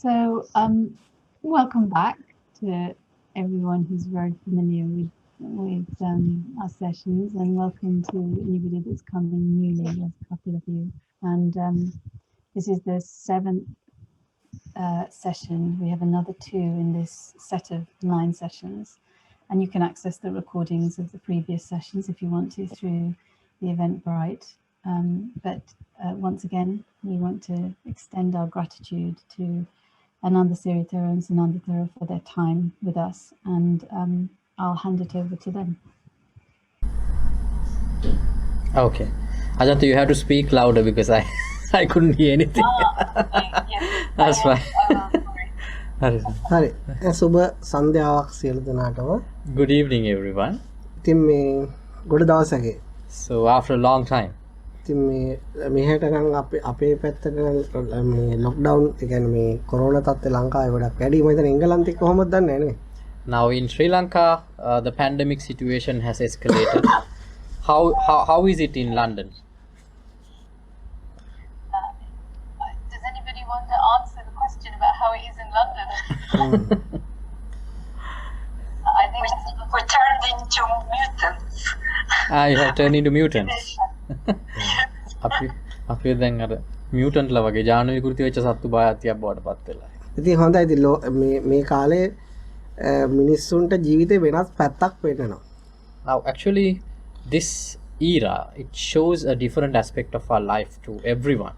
So, welcome back to everyone who's very familiar with our sessions, and welcome to anybody that's coming newly. There's a couple of you, and this is the seventh session. We have another two in this set of 9 sessions, and you can access the recordings of the previous sessions if you want to through the Eventbrite. But once again, we want to extend our gratitude to Anandasiri Thero and Sundanda Thero for their time with us, and I'll hand it over to them. Okay. Ajanta, you have to speak louder because I couldn't hear anything. That's fine. හරි සුබ සන්ධ්‍යාවක් සියලු දෙනාටම. Good evening, everyone. ඉතින් මේ ගොඩ දවසක. So after a long time. ඉතින් මේ මෙහෙට නම් අපේ පැත්තට මේ ලොක්ඩවුන් ඒ කියන්නේ මේ කොරෝනා තත්ත්වය ලංකාවේ ගොඩක් වැඩි. මම හිතන්නේ එංගලන්තේ කොහොමද දන්නේ නැහැ නේ. Now in Sri Lanka, the pandemic situation has escalated. How is it in London? Does anybody want to answer the question about how it is in London? I think we turned into mutants. You have turned into mutants. අපි දැන් අර mutant ලා වගේ ජාන විකෘති වෙච්ච සත්තු බායතියක් බවට පත් වෙලා. ඉතින් හොඳයි. ඉතින් මේ කාලේ මිනිස්සුන්ට ජීවිතේ වෙනස් පැත්තක් පේනවා. Now actually this era, it shows a different aspect of our life to everyone.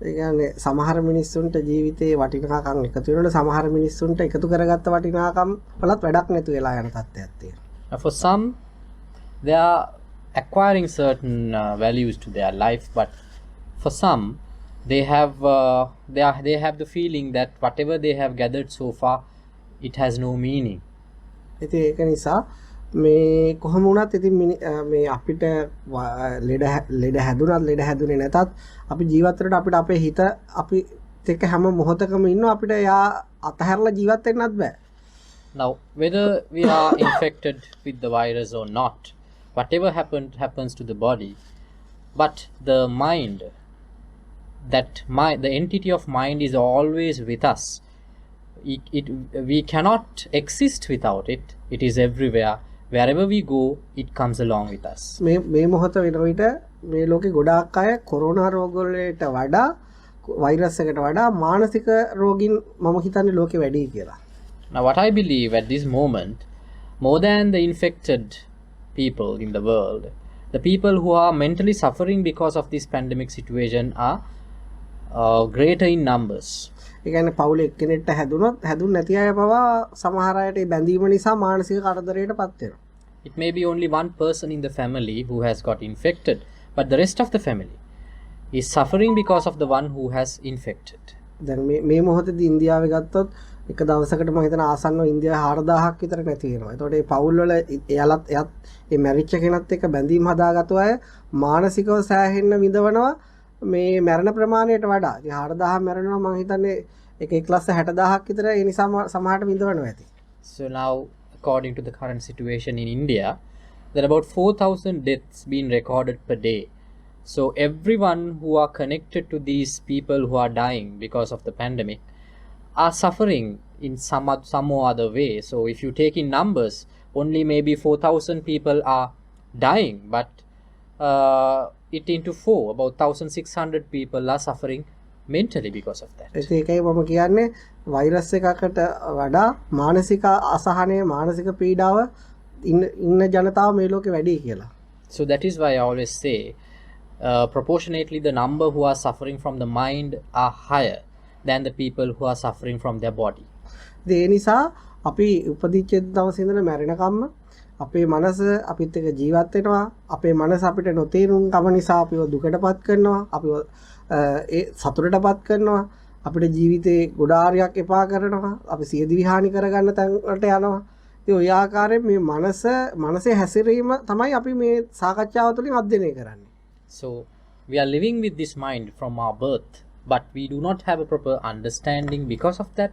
ඒ කියන්නේ සමහර මිනිස්සුන්ට ජීවිතේ වටිනාකම් එකතු වෙනකොට සමහර මිනිස්සුන්ට එකතු කරගත්ත වටිනාකම් වලත් වැඩක් නැතු වෙලා යන තත්ත්වයක් තියෙනවා. For some, they are acquiring certain values to their life, but for some, they have the feeling that whatever they have gathered so far, it has no meaning. ඉතින් ඒක නිසා මේ කොහොම වුණත් ඉතින් මේ අපිට ලෙඩ හැදුනේ නැතත් අපි ජීවත් වෙනකොට අපිට අපේ හිත අපි එක්ක හැම මොහොතකම ඉන්නවා. අපිට යා අතහැරලා ජීවත් වෙන්නත් බෑ. Now whether we are infected with the virus or not, whatever happens to the body, but the mind, the entity of mind is always with us. We cannot exist without it. It is everywhere. Wherever we go, it comes along with us. මේ මොහොත වෙනකොට මේ ලෝකේ ගොඩාක් අය corona රෝග වලට වඩා වෛරස් එකට වඩා මානසික රෝගීන් මම හිතන්නේ ලෝකේ වැඩි කියලා. Now what I believe at this moment, more than the infected people in the world, the people who are mentally suffering because of this pandemic situation are greater in numbers. ඒ කියන්නේ පවුලේ එක්කෙනෙක්ට හැදුන් නැති අය පවා සමහර අයට බැඳීම නිසා මානසික කරදරයකට පත් වෙනවා. It may be only one person in the family who has got infected, but the rest of the family is suffering because of the one who has infected. දැන් මේ මොහොතේදී ඉන්දියාවේ ගත්තොත් එක දවසකට මම හිතන ආසන්නව ඉන්දියාවේ 4000ක් විතර නැති වෙනවා. ඒතකොට මේ පවුල් වල එයාලත් මේ මැරිච්ච කෙනත් එක්ක බැඳීම් හදාගත්තු අය මානසිකව සෑහෙන්න විඳවනවා මේ මරණ ප්‍රමාණයට වඩා. ඉතින් 4000 මැරෙනවා මම හිතන්නේ එක ලක්ෂ 60000ක් විතර ඒ නිසා සමහරට විඳවනවා ඇති. So now according to the current situation in India, there are about 4000 deaths being recorded per day. So everyone who are connected to these people who are dying because of the pandemic are suffering in some or other way. So if you take in numbers, only maybe 4000 people are dying, but it into 4, about 1600 people are suffering mentally because of that. ඒකයි මම කියන්නේ virus එකකට වඩා මානසික අසහනය මානසික පීඩාව ඉන්න ජනතාව මේ ලෝකේ වැඩි කියලා. So that is why I always say proportionately the number who are suffering from the mind are higher than the people who are suffering from their body. ඒ නිසා අපි උපදිච්ච දවසේ ඉඳලා මැරෙනකම්ම අපේ මනස අපිත් එක්ක ජීවත් වෙනවා. අපේ මනස අපිට නොතේරුම් කම නිසා අපිව දුකටපත් කරනවා. අපිව ඒ සතුටටපත් කරනවා. අපිට ජීවිතේ ගොඩාරියක් එපා කරනවා. අපි සියදිවි හානි කරගන්න තැනට යනවා. ඉතින් ඔය ආකාරයෙන් මේ මනසේ හැසිරීම තමයි අපි මේ සාකච්ඡාව තුළින් අධ්‍යයනය කරන්නේ. So we are living with this mind from our birth, but we do not have a proper understanding. Because of that,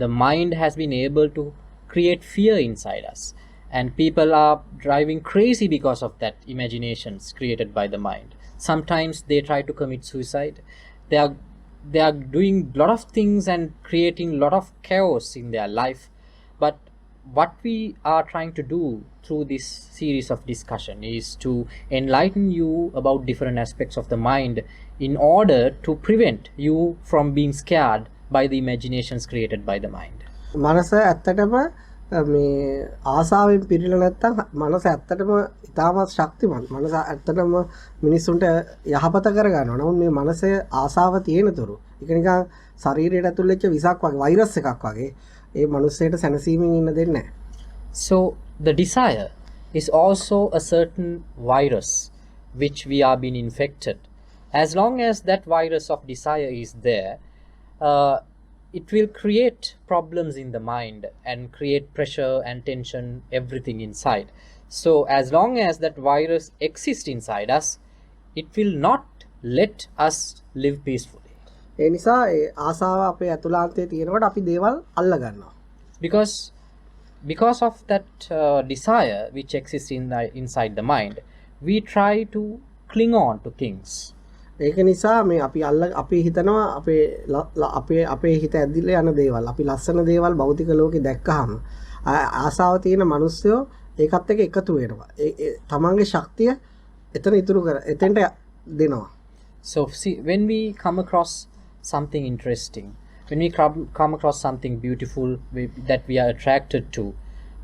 the mind has been able to create fear inside us, and people are driving crazy because of that imaginations created by the mind. Sometimes they try to commit suicide. they are doing a lot of things and creating a lot of chaos in their life. But what we are trying to do through this series of discussion is to enlighten you about different aspects of the mind in order to prevent you from being scared by the imaginations created by the mind. මනස ඇත්තටම මේ ආසාවෙන් පිරීලා නැත්තම් මනස ඇත්තටම ඉතාමත් ශක්තිමත්. මනස ඇත්තටම මිනිස්සුන්ට යහපත කරගන්නවා. නමුත් මේ මනසේ ආසාව තියෙනතුරු ඒක නිකන් ශරීරයට ඇතුල් වෙච්ච විසක් වගේ වෛරස් එකක් වගේ ඒ මනුස්සයට සැනසීමෙන් ඉන්න දෙන්නේ නැහැ. So the desire is also a certain virus which we are being infected. As long as that virus of desire is there, it will create problems in the mind and create pressure and tension, everything inside. So as long as that virus exists inside us, it will not let us live peacefully. ඒ නිසා ඒ ආසාව අපේ ඇතුළාන්තයේ තියෙනකොට අපි දේවල් අල්ල ගන්නවා. Because of that desire which exists inside the mind, we try to cling on to things. ඒක නිසා මේ අපි හිතනවා අපේ හිත ඇදිලා යන දේවල් අපි ලස්සන දේවල් භෞතික ලෝකේ දැක්කහම ආසාව තියෙන මිනිස්සුયો ඒකත් එක්ක එකතු වෙනවා. තමන්ගේ ශක්තිය එතන ඉතුරු කර එතෙන්ට දෙනවා. So see, when we come across something interesting, when we come across something beautiful that we are attracted to,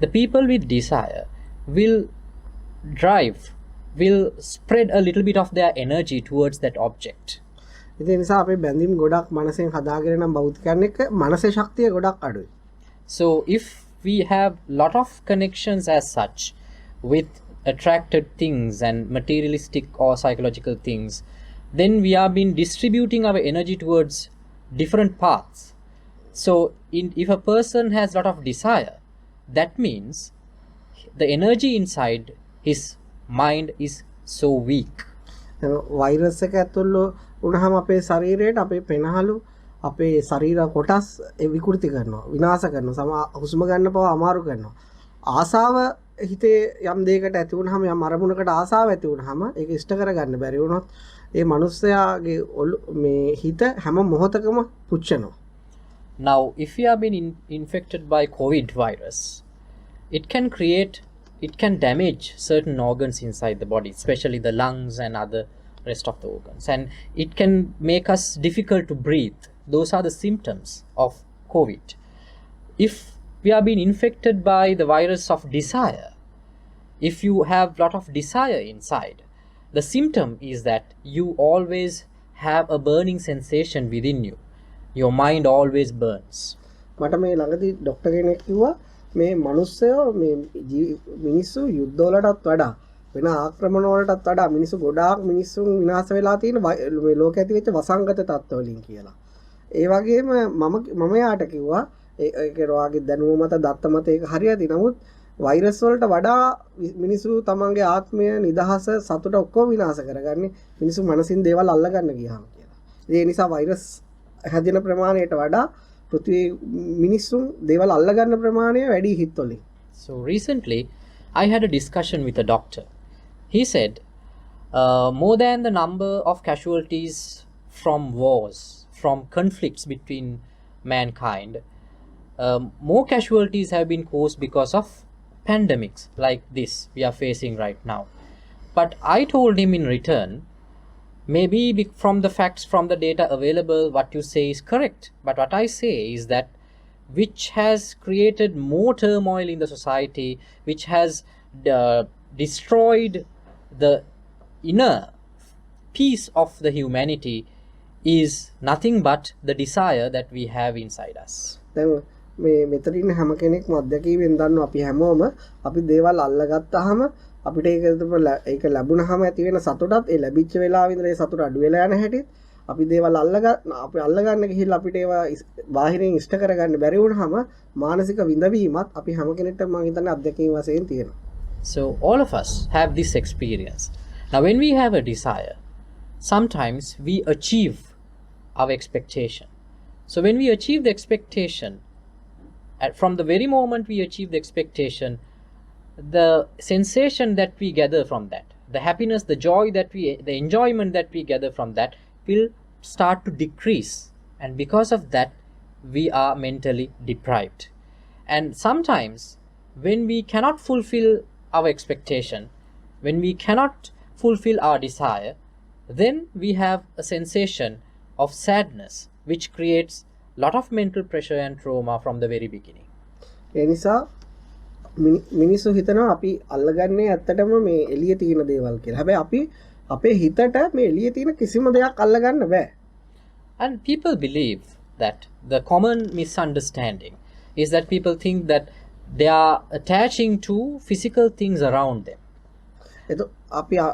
the people with desire will spread a little bit of their energy towards that object. ඒ නිසා අපේ බැඳීම් ගොඩක් මනසෙන් හදාගෙන නම් භෞතිකයන් එක්ක මනසේ ශක්තිය ගොඩක් අඩුයි. So if we have lot of connections as such with attracted things and materialistic or psychological things, then we are been distributing our energy towards different paths. So if a person has lot of desire, that means the energy inside his mind is so weak. Virus එක ඇතුළු වුණාම අපේ ශරීරයට අපේ පෙනහළු අපේ ශරීර කොටස් විකෘති කරනවා විනාශ කරනවා හුස්ම ගන්න පව අමාරු කරනවා. ආසාව හිතේ යම් දෙයකට ඇති වුණාම යම් අරමුණකට ආසාව ඇති වුණාම ඒක ඉෂ්ට කරගන්න බැරි වුණොත් ඒ මනුස්සයාගේ මේ හිත හැම මොහොතකම පුච්චනවා. Now if you have been infected by COVID virus, it can damage certain organs inside the body, especially the lungs and other rest of the organs, and it can make us difficult to breathe. Those are the symptoms of COVID. If we are being infected by the virus of desire, if you have lot of desire inside, the symptom is that you always have a burning sensation within you. Your mind always burns. මට මේ ළඟදී doctor කෙනෙක් කිව්වා මේ මිනිස්සුયો මේ මිනිස්සු යුද්ධ වලටත් වඩා වෙන ආක්‍රමණ වලටත් වඩා ගොඩාක් මිනිස්සුන් විනාශ වෙලා තියෙන මේ ලෝකෙ ඇති වෙච්ච වසංගත තත්ත්ව වලින් කියලා. ඒ වගේම මම යාට කිව්වා ඒක රෝගී දැනුම මත දත්ත මත ඒක හරියදී නමුත් වෛරස් වලට වඩා මිනිස්සු තමන්ගේ ආත්මය නිදහස සතුට ඔක්කොම විනාශ කරගන්නේ මිනිස්සු මනසින් දේවල් අල්ල ගන්න ගියාම කියලා. ඒ නිසා වෛරස් හැදෙන ප්‍රමාණයට වඩා පෘථිවි මිනිස්සුන් දේවල් අල්ල ගන්න ප්‍රමාණය වැඩි හිටවලින්. So recently I had a discussion with a doctor. He said more than the number of casualties from wars, from conflicts between mankind, more casualties have been caused because of pandemics like this we are facing right now. But I told him in return, maybe from the facts, from the data available, what you say is correct. But what I say is that which has created more turmoil in the society, which has destroyed the inner peace of the humanity, is nothing but the desire that we have inside us. මේ මෙතරින් හැම කෙනෙක්ම අත්දැකීමෙන් දන්නවා අපි හැමෝම අපි දේවල් අල්ලගත්තාම අපිට ඒක ලැබුණාම ඇති වෙන සතුටත් ඒ ලැබිච්ච වෙලාවෙ ඉඳලා ඒ සතුට අඩු වෙලා යන හැටිත් අපි දේවල් අපි අල්ලගන්න ගිහිල්ලා අපිට ඒවා බාහිරින් ඉෂ්ට කරගන්න බැරි වුණාම මානසික විඳවීමත් අපි හැම කෙනෙක්ටම මම හිතන්නේ අත්දැකීම් වශයෙන් තියෙනවා. So all of us have this experience. Now when we have a desire, sometimes we achieve our expectation. So when we achieve the expectation, from the very moment we achieve the expectation, the sensation that we gather from that, the happiness, the joy that the enjoyment that we gather from that will start to decrease and because of that we are mentally deprived. And sometimes when we cannot fulfill our expectation, when we cannot fulfill our desire, then we have a sensation of sadness which creates lot of mental pressure and trauma from the very beginning. ඒ නිසා මිනිස්සු හිතනවා අපි අල්ලගන්නේ ඇත්තටම මේ එළියේ තියෙන දේවල් කියලා. හැබැයි අපි අපේ හිතට මේ එළියේ තියෙන කිසිම දෙයක් අල්ලගන්න බෑ. And people believe that the common misunderstanding is that people think that they are attaching to physical things around them. එතකොට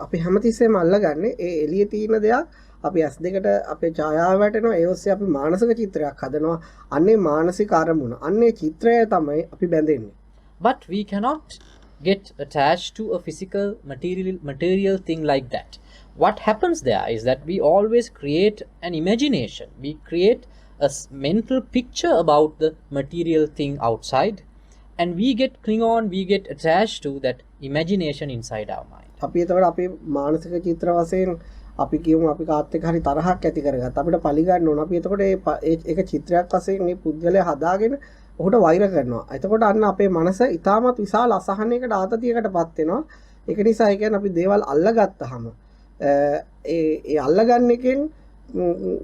අපි හැමතිස්සෙම අල්ලගන්නේ ඒ එළියේ තියෙන දෙයක් අපි ඇස් දෙකට අපේ ඡායාව වැටෙනවා ඒ ඔස්සේ අපි මානසික චිත්‍රයක් හදනවා අන්නේ මානසික අරමුණ අන්නේ චිත්‍රය තමයි අපි බැඳෙන්නේ. But we cannot get attached to a physical material thing like that. What happens there is that we always create an imagination. We create a mental picture about the material thing outside, and we get cling on, we get attached to that imagination inside our mind. අපි එතකොට අපේ මානසික චිත්‍ර වශයෙන් අපි කියමු අපි කාත් එක්ක හරි තරහක් ඇති කරගත්ත අපිට පරිගන්න ඕන අපි එතකොට ඒක චිත්‍රයක් වශයෙන් මේ පුද්ගලයා හදාගෙන ඔහුට වෛර කරනවා. එතකොට අන්න අපේ මනස ඊටමත් විශාල අසහනයකට ආතතියකටපත් වෙනවා. ඒක නිසා ඒ කියන්නේ අපි දේවල් අල්ලගත්තාම ඒ අල්ලගන්න එකෙන්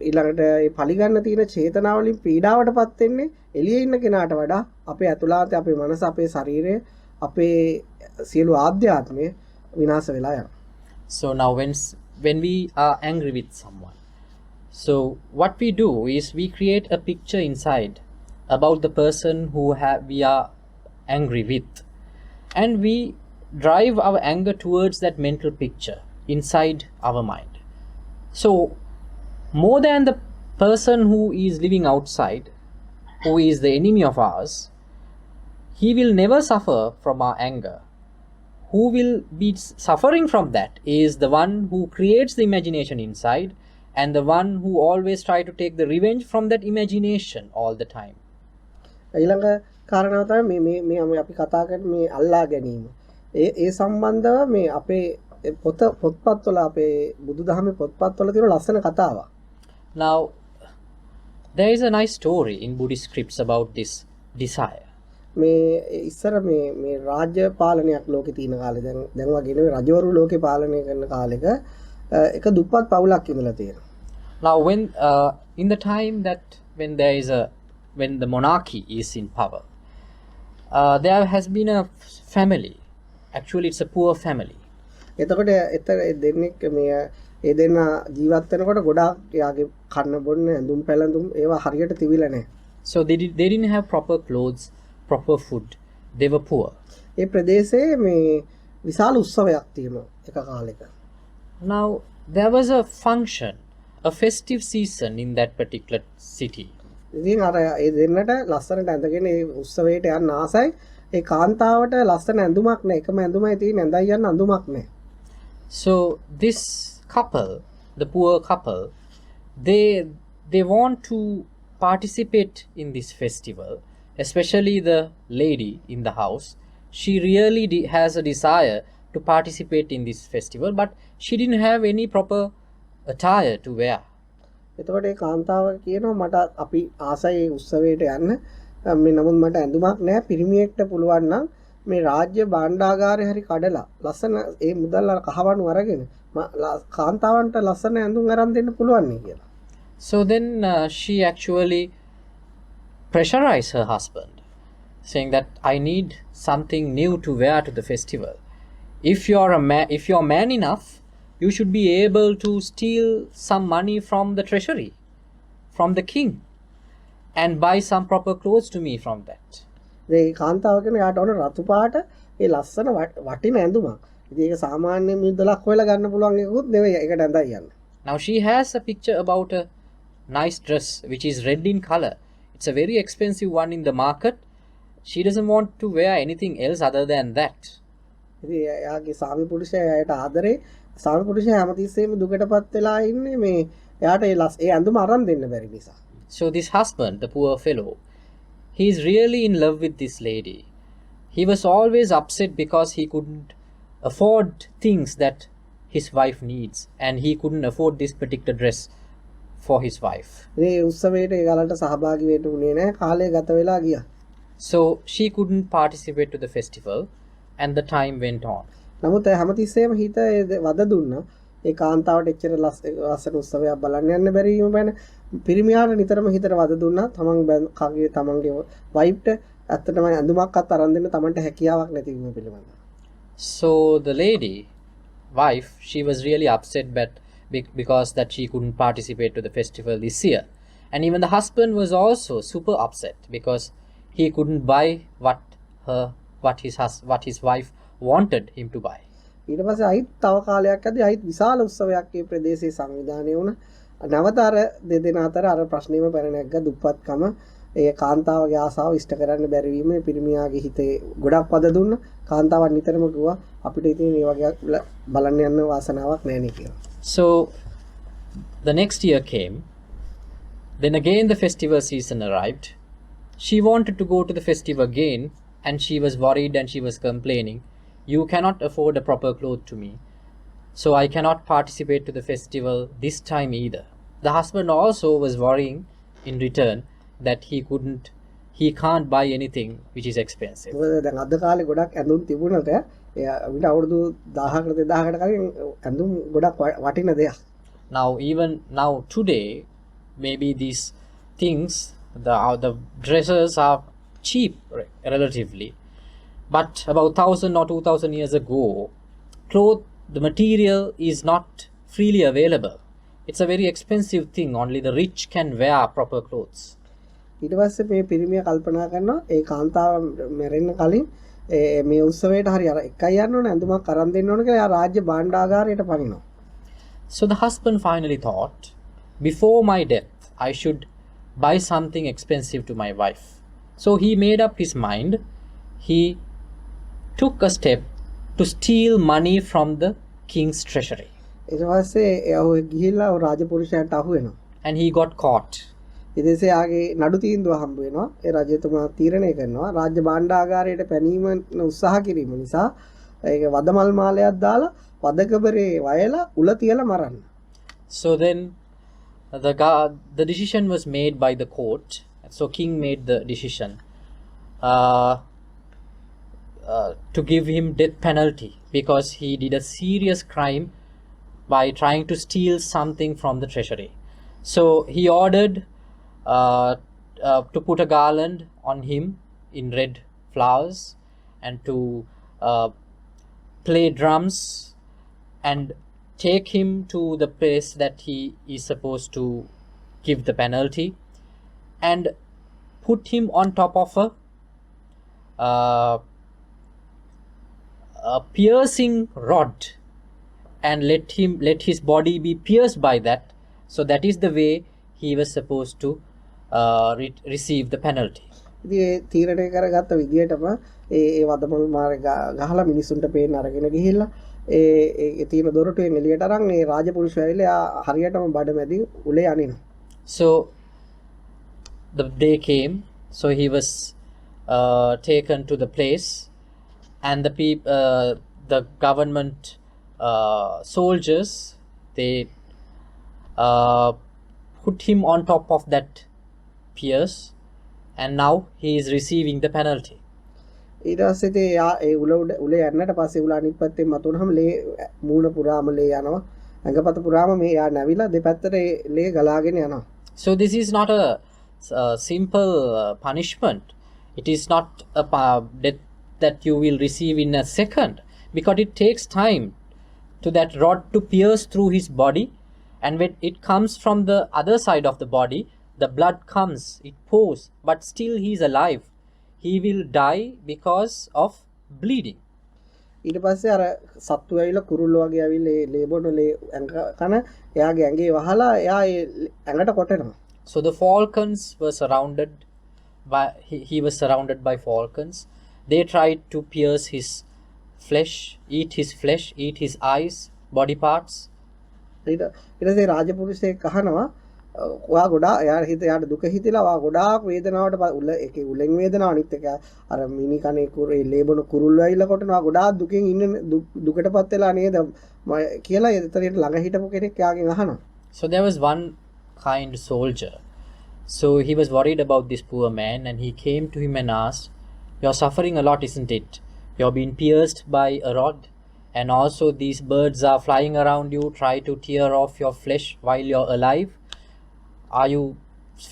ඊළඟට ඒ පරිගන්න තියෙන චේතනාවලින් පීඩාවටපත් වෙන්නේ එළියේ ඉන්න කෙනාට වඩා අපේ ඇතුළාත අපේ මනස අපේ ශරීරය අපේ සියලු ආධ්‍යාත්මය විනාශ වෙලා යනවා. So now when we are angry with someone, so what we do is we create a picture inside about the person who we are angry with, and we drive our anger towards that mental picture inside our mind. So more than the person who is living outside, who is the enemy of ours, he will never suffer from our anger. Who will be suffering from that is the one who creates the imagination inside, and the one who always try to take the revenge from that imagination all the time. ඊළඟ කාරණාව තමයි මේ අපි කතා කරන මේ අල්ලා ගැනීම. ඒ සම්බන්ධව මේ අපේ පොත්පත්වල අපේ බුදුදහමේ පොත්පත්වල තියෙන ලස්සන කතාවක්. Now there is a nice story in Buddhist scripts about this desire. මේ ඉස්සර මේ රාජ්‍ය පාලනයක් ලෝකේ තියෙන කාලේ දැන් වගේ නෙවෙයි රජවරු ලෝකේ පාලනය කරන කාලෙක එක දුප්පත් පවුලක් ඉඳලා තියෙනවා. Now when in the time that when the monarchy is in power, there has been a family. Actually it's a poor family. එතකොට දෙන්නෙක් මේ ඒ දෙන්න ජීවත් වෙනකොට ගොඩාක් යාගේ කන්න බොන්න ඇඳුම් පැළඳුම් ඒවා හරියට තිබිලා නැහැ. So they didn't have proper clothes, proper food. They were poor. ඒ ප්‍රදේශයේ මේ විශාල උත්සවයක් තියෙනවා එක කාලෙක. Now there was a function, a festive season in that particular city. ඉතින් අර ඒ දෙන්නට ලස්සනට ඇඳගෙන ඒ උත්සවයට යන්න ආසයි. ඒ කාන්තාවට ලස්සන ඇඳුමක් නැහැ. එකම ඇඳුමයි තියෙන්නේ. ඇඳයි යන්න අඳුමක් නැහැ. So this couple, the poor couple, they want to participate in this festival, especially the lady in the house. She really has a desire to participate in this festival, but she didn't have any proper attire to wear. එතකොට ඒ කාන්තාව කියනවා මට අපි ආසයි උත්සවයට යන්න මේ නමුත් මට ඇඳුමක් නැහැ පිරිමියෙක්ට පුළුවන් නම් මේ රාජ්‍ය භාණ්ඩාගාරේ හරි කඩලා ලස්සන ඒ මුදල් කහවණු අරගෙන කාන්තාවන්ට ලස්සන ඇඳුම් අරන් දෙන්න පුළුවන් නේ කියලා. So then she actually pressurized her husband, saying that I need something new to wear to the festival. If you're man enough, you should be able to steal some money from the treasury, from the king, and buy some proper clothes to me from that. ඒ කාන්තාව කියන යාට ඕන රතු පාට ඒ ලස්සන වටින ඇඳුමක්. ඉතින් ඒක සාමාන්‍ය මුදලක් හොයලා ගන්න පුළුවන් එකකුත් නෙවෙයි ඒකට ඇඳයි යන්න. Now she has a picture about a nice dress which is red in color. It's a very expensive one in the market. She doesn't want to wear anything else other than that. ඉතින් එයාගේ සාමි පුරුෂයා එයාට ආදරේ සාමි පුරුෂයා හැමතිස්සෙම දුකටපත් වෙලා ඉන්නේ මේ එයාට ඒ ඇඳුම අරන් දෙන්න බැරි නිසා. So this husband, the poor fellow, he is really in love with this lady. He was always upset because he couldn't afford things that his wife needs, and he couldn't afford this particular dress for his wife. මේ උත්සවයට ඒගලන්ට සහභාගී වෙන්න උනේ නැහැ. කාලය ගත වෙලා ගියා. So she couldn't participate to the festival and the time went on. නමුත් හැමතිස්සෙම හිත වද දුන්නා. ඒ කාන්තාවට එච්චර ලස්සන උත්සවයක් බලන්න යන්න බැරි වීම ගැන පිරිමියාට නිතරම හිතට වද දුන්නා. තමන්ගේ වයිෆ්ට ඇත්තටම ඇඳුමක්වත් අරන් දෙන්න තමන්ට හැකියාවක් නැති වීම පිළිබඳව. So the lady, wife, she was really upset because that she couldn't participate to the festival this year. And even the husband was also super upset because he couldn't buy what his wife wanted him to buy. ඊට පස්සේ අයිත් තව කාලයක් ඇද්දී අයිත් විශාල උත්සවයක් මේ ප්‍රදේශයේ සංවිධානය වුණා. නැවත අර දෙදෙනා අතර අර ප්‍රශ්නේම පැන නැග්ග දුප්පත්කම ඒ කාන්තාවගේ ආසාව ඉෂ්ට කරන්න බැරි වීම පිරිමියාගේ හිතේ ගොඩක් පද දුන්නා. කාන්තාවන් නිතරම කිව්වා අපිට ඉතින් මේ වගේ බලන්න යන්න වාසනාවක් නැහැ නේ කියලා. So the next year came. Then again the festival season arrived. She wanted to go to the festival again and she was worried and she was complaining, "You cannot afford a proper cloth to me, so I cannot participate to the festival this time either." The husband also was worrying in return that he can't buy anything which is expensive. දැන් අද කාලේ ගොඩක් ඇඳුම් තිබුණාට අපිට අවුරුදු 1000කට 2000කට කලින් ඇඳුම් ගොඩක් වටින දෙයක්. Now today maybe these things, the dresses are cheap relatively, but about 1000 or 2000 years ago, the material is not freely available. It's a very expensive thing. Only the rich can wear proper clothes. ඊට පස්සේ මේ පිරිමිය කල්පනා කරනවා ඒ කාන්තාව මැරෙන්න කලින් මේ උත්සවයට හරි අර එකයි යන්න ඕන ඇඳුමක් අරන් දෙන්න ඕන කියලා රාජ්‍ය භාණ්ඩාගාරයට පනිනවා. So the husband finally thought, before my death I should buy something expensive to my wife. So he made up his mind. He took a step to steal money from the king's treasury. ඊට පස්සේ එයා ගිහිල්ලා රාජපුරුෂයාට අහු වෙනවා. And he got caught. ඊටසේ ආගේ නඩු තීන්දුව හම්බ වෙනවා. ඒ රජතුමා තීරණය කරනවා රාජ්‍ය භාණ්ඩාගාරයට පැනීම උත්සාහ කිරීම නිසා ඒක වදමල් මාලයක් දාලා වදකබරේ වයලා උල තියලා මරන්න. So then the decision was made by the court. So king made the decision to give him death penalty because he did a serious crime by trying to steal something from the treasury. So he ordered to put a garland on him in red flowers and to play drums and take him to the place that he is supposed to give the penalty and put him on top of a piercing rod and let his body be pierced by that. So that is the way he was supposed to receive the penalty. ඉතින් තීරණය කරගත්ත විදියටම ඒ වදමල් මාරේ ගහලා මිනිසුන්ට පේන්න අරගෙන ගිහිල්ලා ඒ තියෙන දොරටුවෙන් එළියට අරන් ඒ රාජපුරුෂයා ඇවිල්ලා හරියටම බඩමැදි උලේ අනිනවා. So the day came. So he was taken to the place, and the government soldiers, they put him on top of that pierce, and now he is receiving the penalty. ඊට පස්සේ ඒ උලේ යන්නට පස්සේ උල අනිත් පැත්තෙන් මතුනහම ලේ මූණ පුරාම ලේ යනවා. ඇඟපත පුරාම මේ යා නැවිලා දෙපැත්තට ලේ ගලාගෙන යනවා. So this is not a simple punishment. It is not a death that you will receive in a second, because it takes time to that rod to pierce through his body, and when it comes from the other side of the body, the blood comes, it pours, but still he is alive. He will die because of bleeding. ඊට පස්සේ අර සත්තු ඇවිල්ලා කුරුල්ල වගේ ඇවිල්ලා ලේ බොන ලේ කන එයාගේ ඇඟේ වහලා එයා ඇඟට කොටනවා. So the falcons were surrounded by he was surrounded by falcons. They tried to pierce his flesh, eat his eyes, body parts. ඊට පස්සේ රාජපුරුෂයෙක් අහනවා ඔයා ගොඩාක් එයාට දුක හිතලා ඔයා ගොඩාක් වේදනාවට උල එකේ උලෙන් වේදනාව අනිත් එක අර මිනි කනේ කුරේ ලේබන කුරුල්ල ඇවිල්ලා කොටනවා ගොඩාක් දුකෙන් ඉන්න දුකටපත් වෙලා නේද කියලා එතනට ළඟ හිටපු කෙනෙක් එයාගෙන් අහනවා. So there was one kind soldier. So he was worried about this poor man, and he came to him and asked, "You're suffering a lot, isn't it? You're being pierced by a rod, and also these birds are flying around you, try to tear off your flesh while you're alive. Are you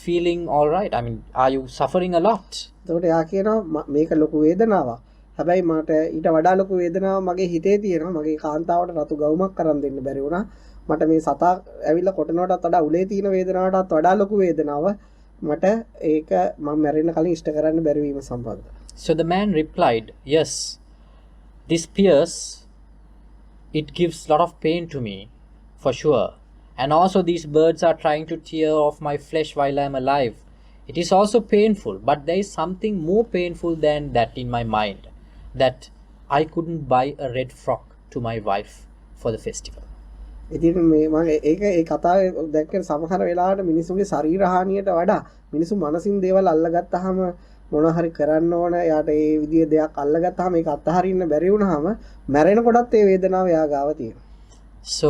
feeling all right? I mean, are you suffering a lot?" එතකොට එයා කියනවා මේක ලොකු වේදනාවක්. හැබැයි මට ඊට වඩා ලොකු වේදනාවක් මගේ හිතේ තියෙනවා. මගේ කාන්තාවට රතු ගවුමක් අරන් දෙන්න බැරි වුණා. මට මේ සතා ඇවිල්ලා කොටනකොටත් වඩා උලේ තියෙන වේදනාවටත් වඩා ලොකු වේදනාව. මට ඒක මම මැරෙන්න කලින් ඉෂ්ට කරන්න බැරි වීම සම්බන්ධ. So the man replied, "Yes, this pierce, it gives a lot of pain to me, for sure. And also these birds are trying to tear off my flesh while I am alive. It is also painful, but there is something more painful than that in my mind, that I couldn't buy a red frock to my wife for the festival." ඉතින් මේ මම ඒක ඒ කතාවේ දැක්කේ සමහර වෙලාවට මිනිසුන්ගේ ශරීර හානියට වඩා මිනිසු මනසින් දේවල් අල්ලගත්තාම මොන හරි කරන්න ඕන යාට ඒ විදිහේ දෙයක් අල්ලගත්තාම ඒක අත්හරින්න බැරි වුණාම මැරෙනකොටත් ඒ වේදනාව යා ගාව තියෙනවා. So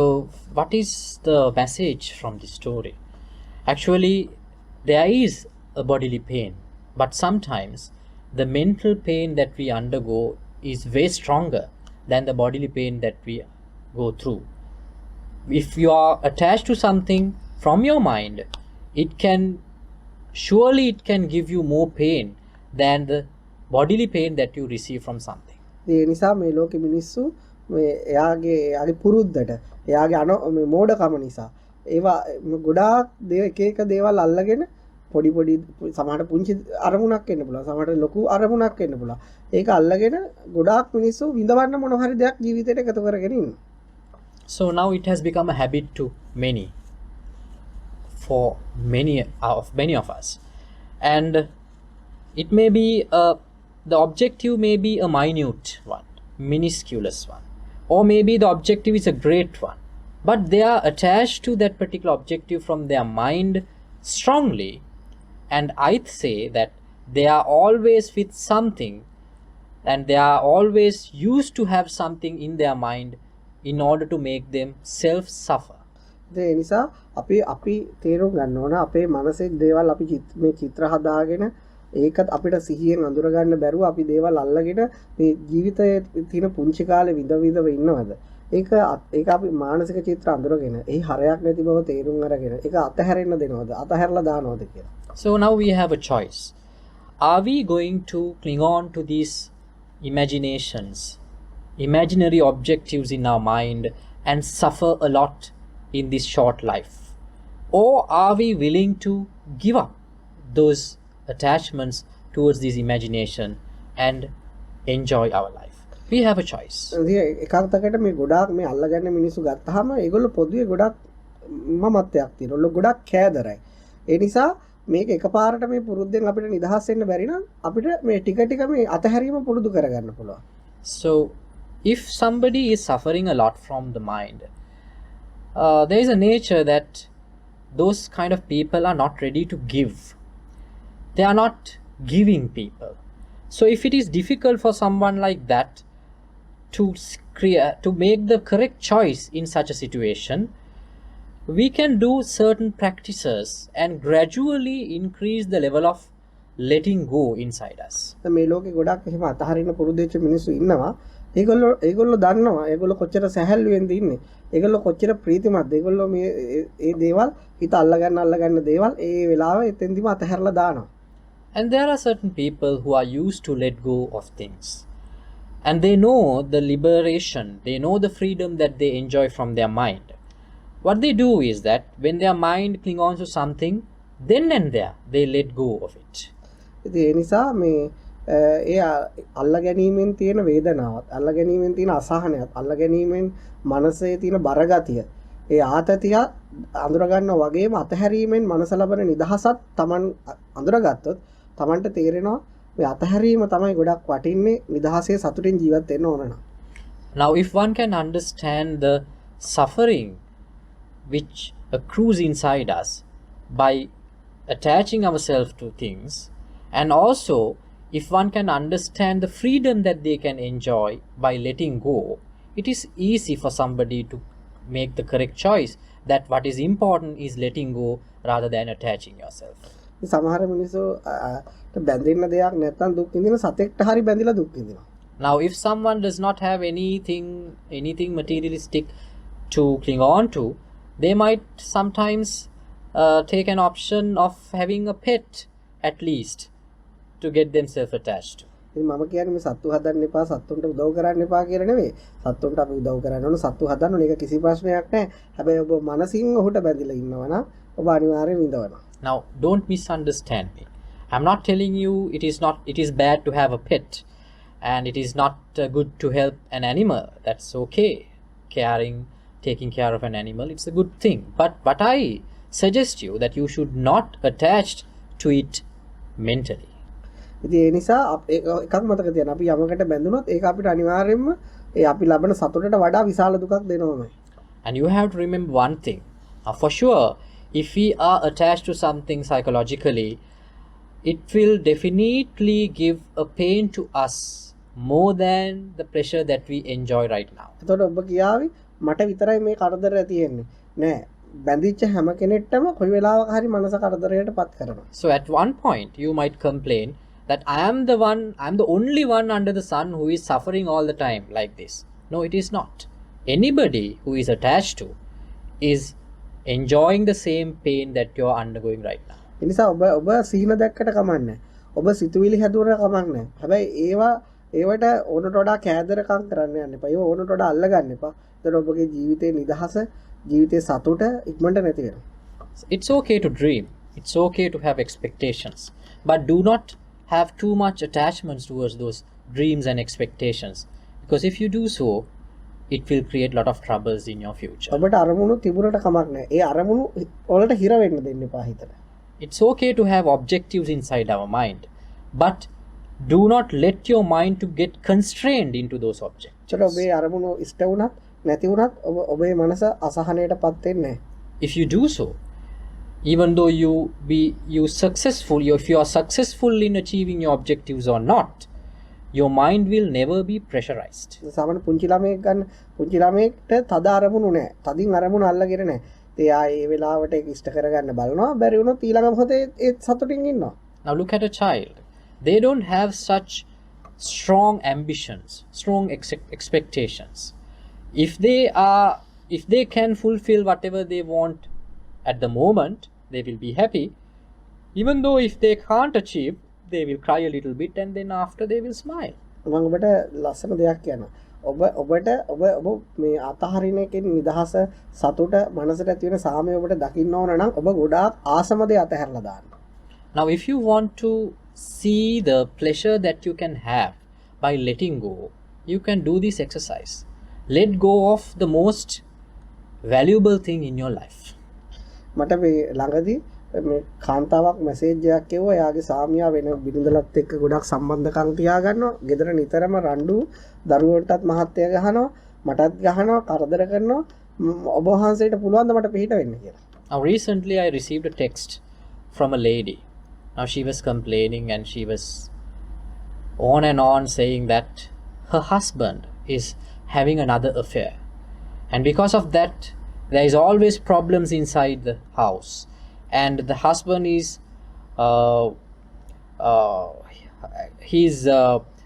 what is the message from this story? Actually, there is a bodily pain, but sometimes the mental pain that we undergo is way stronger than the bodily pain that we go through. If you are attached to something from your mind, it can give you more pain than the bodily pain that you receive from something. ඒ නිසා මේ ලෝකෙ මිනිස්සු මේ එයාගේ පුරුද්දට එයාගේ මේ මෝඩකම නිසා ඒවා ගොඩාක් එක එක දේවල් අල්ලගෙන පොඩි පොඩි සමහරට පුංචි අරමුණක් වෙන්න පුළුවන් සමහරට ලොකු අරමුණක් වෙන්න පුළුවන් ඒක අල්ලගෙන ගොඩාක් මිනිස්සු විඳවන්න මොන හරි දෙයක් ජීවිතේට එකතු කරගෙන ඉන්නවා. So now it has become a habit to many, for many of us, and it may be the objective may be a minute one, minusculous one, or maybe the objective is a great one, but they are attached to that particular objective from their mind strongly, and I say that they are always with something, and they are always used to have something in their mind in order to make them self suffer. ඒ නිසා අපි තේරුම් ගන්න ඕන අපේ මනසේ දේවල් අපි මේ චිත්‍ර හදාගෙන ඒකත් අපිට සිහියෙන් අඳුර ගන්න බැරුව අපි දේවල් අල්ලගෙන මේ ජීවිතයේ තියෙන පුංචි කාලේ විඳ ඉන්නවද ඒක අපි මානසික චිත්‍ර අඳුරගෙන ඒ හරයක් නැති බව තේරුම් අරගෙන ඒක අතහැරෙන්න දෙනවද අතහැරලා දානවද කියලා. So now we have a choice. Are we going to cling on to these imaginations, imaginary objectives in our mind, and suffer a lot in this short life? Or are we willing to give up those attachments towards this imagination and enjoy our life? We have a choice. එකකට මේ ගොඩාක් මේ අල්ලගන්න මිනිස්සු ගත්තාම ඒගොල්ලෝ පොදුවේ ගොඩාක් මමත්වයක් තියෙනවා. ගොඩාක් කෑදරයි. ඒ නිසා මේක එකපාරට මේ පුරුද්දෙන් අපිට නිදහස් වෙන්න බැරි නම් අපිට මේ ටික ටික මේ අතහැරීම පුරුදු කරගන්න පුළුවන්. So if somebody is suffering a lot from the mind, there is a nature that those kind of people are not ready to give. They are not giving people. So if it is difficult for someone like that to make the correct choice in such a situation, we can do certain practices and gradually increase the level of letting go inside us. මේ ලෝකේ ගොඩක් එහෙම අතහරින්න පුරුදු වෙච්ච මිනිස්සු ඉන්නවා. ඒගොල්ලෝ දන්නවා ඒගොල්ලෝ කොච්චර සැහැල්ලුවෙන්ද ඉන්නේ. ඒගොල්ලෝ කොච්චර ප්‍රීතිමත්ද. ඒගොල්ලෝ මේ ඒ දේවල් හිත අල්ලගන්න දේවල් ඒ වෙලාව එතෙන්දිම අතහැරලා දානවා. And there are certain people who are used to let go of things. And they know the liberation, they know the freedom that they enjoy from their mind. What they do is that when their mind cling on to something, then and there they let go of it. ඒ නිසා මේ ඒ අල්ලගැනීමෙන් තියෙන වේදනාවත් අල්ලගැනීමෙන් තියෙන අසහනයත් අල්ලගැනීමෙන් මනසේ තියෙන බරගතිය ඒ ආතතිය අඳුර ගන්නවා වගේම අතහැරීමෙන් මනස ලබන නිදහසත් Taman අඳුරගත්තොත් Tamanට තේරෙනවා මේ අතහැරීම තමයි ගොඩක් වටින්නේ නිදහසේ සතුටින් ජීවත් වෙන්න ඕන නම්. Now if one can understand the suffering which accrues inside us by attaching ourselves to things, and also if one can understand the freedom that they can enjoy by letting go, it is easy for somebody to make the correct choice that what is important is letting go rather than attaching yourself. සමහර මිනිස්සු බැඳෙන්න දෙයක් නැත්නම් දුක් විඳින සතෙක්ට හරි බැඳිලා දුක් විඳිනවා. Now, if someone does not have anything materialistic to cling on to, they might sometimes take an option of having a pet at least to get themselves attached to. ඉතින් මම කියන්නේ මේ සත්තු හදන්න එපා සත්තුන්ට උදව් කරන්න එපා කියලා නෙවෙයි. සත්තුන්ට අපි උදව් කරන්න ඕන සත්තු හදන්න ඕන ඒක කිසි ප්‍රශ්නයක් නැහැ. හැබැයි ඔබ මනසින් ඔහුට බැඳිලා ඉන්නවා නම් ඔබ අනිවාර්යෙන් විඳවනවා. Now, don't misunderstand me. I'm not telling you it is bad to have a pet and it is not good to help an animal. That's okay. Taking care of an animal, it's a good thing. But I suggest you that you should not attach to it mentally. ඉතින් ඒ නිසා එකක් මතක තියන්න අපි යමකට බැඳුනොත් ඒක අපිට අනිවාර්යයෙන්ම ඒ අපි ලබන සතුටට වඩා විශාල දුකක් දෙනවමයි. And you have to remember one thing. For sure, if we are attached to something psychologically, it will definitely give a pain to us more than the pleasure that we enjoy right now. එතකොට ඔබ කියාවි මට විතරයි මේ කරදරය තියෙන්නේ. නෑ බැඳිච්ච හැම කෙනෙක්ටම කොයි වෙලාවක හරි මනස කරදරයට පත් කරනවා. So at one point you might complain that I am the only one under the sun who is suffering all the time like this. No, it is not. Anybody who is attached to is enjoying the same pain that you are undergoing right now. ඒ නිසා ඔබ සීන දැක්කට කමන්නේ. ඔබ සිතුවිලි හැදුවර කමන්නේ. හැබැයි ඒවට ඕනට වඩා කෑදරකම් කරන්න යන්න එපා. ඒව ඕනට වඩා අල්ල ගන්න එපා. එතකොට ඔබගේ ජීවිතේ නිදහස, ජීවිතේ සතුට ඉක්මනට නැති වෙනවා. It's okay to dream. It's okay to have expectations. But do not have too much attachments towards those dreams and expectations. Because if you do so, it will create a lot of troubles in your future. ඔබට අරමුණු තිබුණට කමක් නැහැ. ඒ අරමුණු වලට හිර වෙන්න දෙන්න එපා හිතට. It's okay to have objectives inside our mind. But do not let your mind to get constrained into those objectives. චලෝ ඔබේ අරමුණු ඉෂ්ට වුණත් නැති වුණත් ඔබේ මනස අසහනයටපත් වෙන්නේ නැහැ. If you do so, even though if you are successful in achieving your objectives or not, your mind will never be pressurized. සාමාන්‍ය පුංචි ළමයෙක්ට තද අරමුණු නැහැ. තදින් අරමුණු අල්ලගෙන නැහැ. ඒ ආයේ ඒ වෙලාවට ඒක ඉෂ්ට කරගන්න බලනවා. බැරි වුණොත් ඊළඟ මොහොතේ ඒ සතුටින් ඉන්නවා. Now look at a child. They don't have such strong ambitions, strong expectations. If they can fulfill whatever they want at the moment, they will be happy. Even though if they can't achieve, they will cry a little bit and then after they will smile. මම ඔබට ලස්සන දෙයක් කියනවා. ඔබ මේ අතහරින එකෙන් නිදහස සතුට මනසට ඇති වෙන සාමය ඔබට දකින්න ඕන නම් ඔබ ගොඩාක් ආසම දේ අතහැරලා දාන්න. Now if you want to see the pleasure that you can have by letting go, you can do this exercise. Let go of the most valuable thing in your life. මට මේ ළඟදී මේ කාන්තාවක් මැසේජ් එකක් එවුවා. එයාගේ සාමියා වෙන බිරිඳලත් එක්ක ගොඩක් සම්බන්ධකම් තියාගන්නවා. ගෙදර නිතරම රණ්ඩු, දරුවන්ටත් මහත්ය ගහනවා, මටත් ගහනවා, කරදර කරනවා. ඔබ වහන්සේට පුළුවන් ද මට පිට වෙන්න කියලා. Now recently I received a text from a lady. Now she was complaining and she was on and on saying that her husband is having another affair. And because of that, there is always problems inside the house. And the husband is he's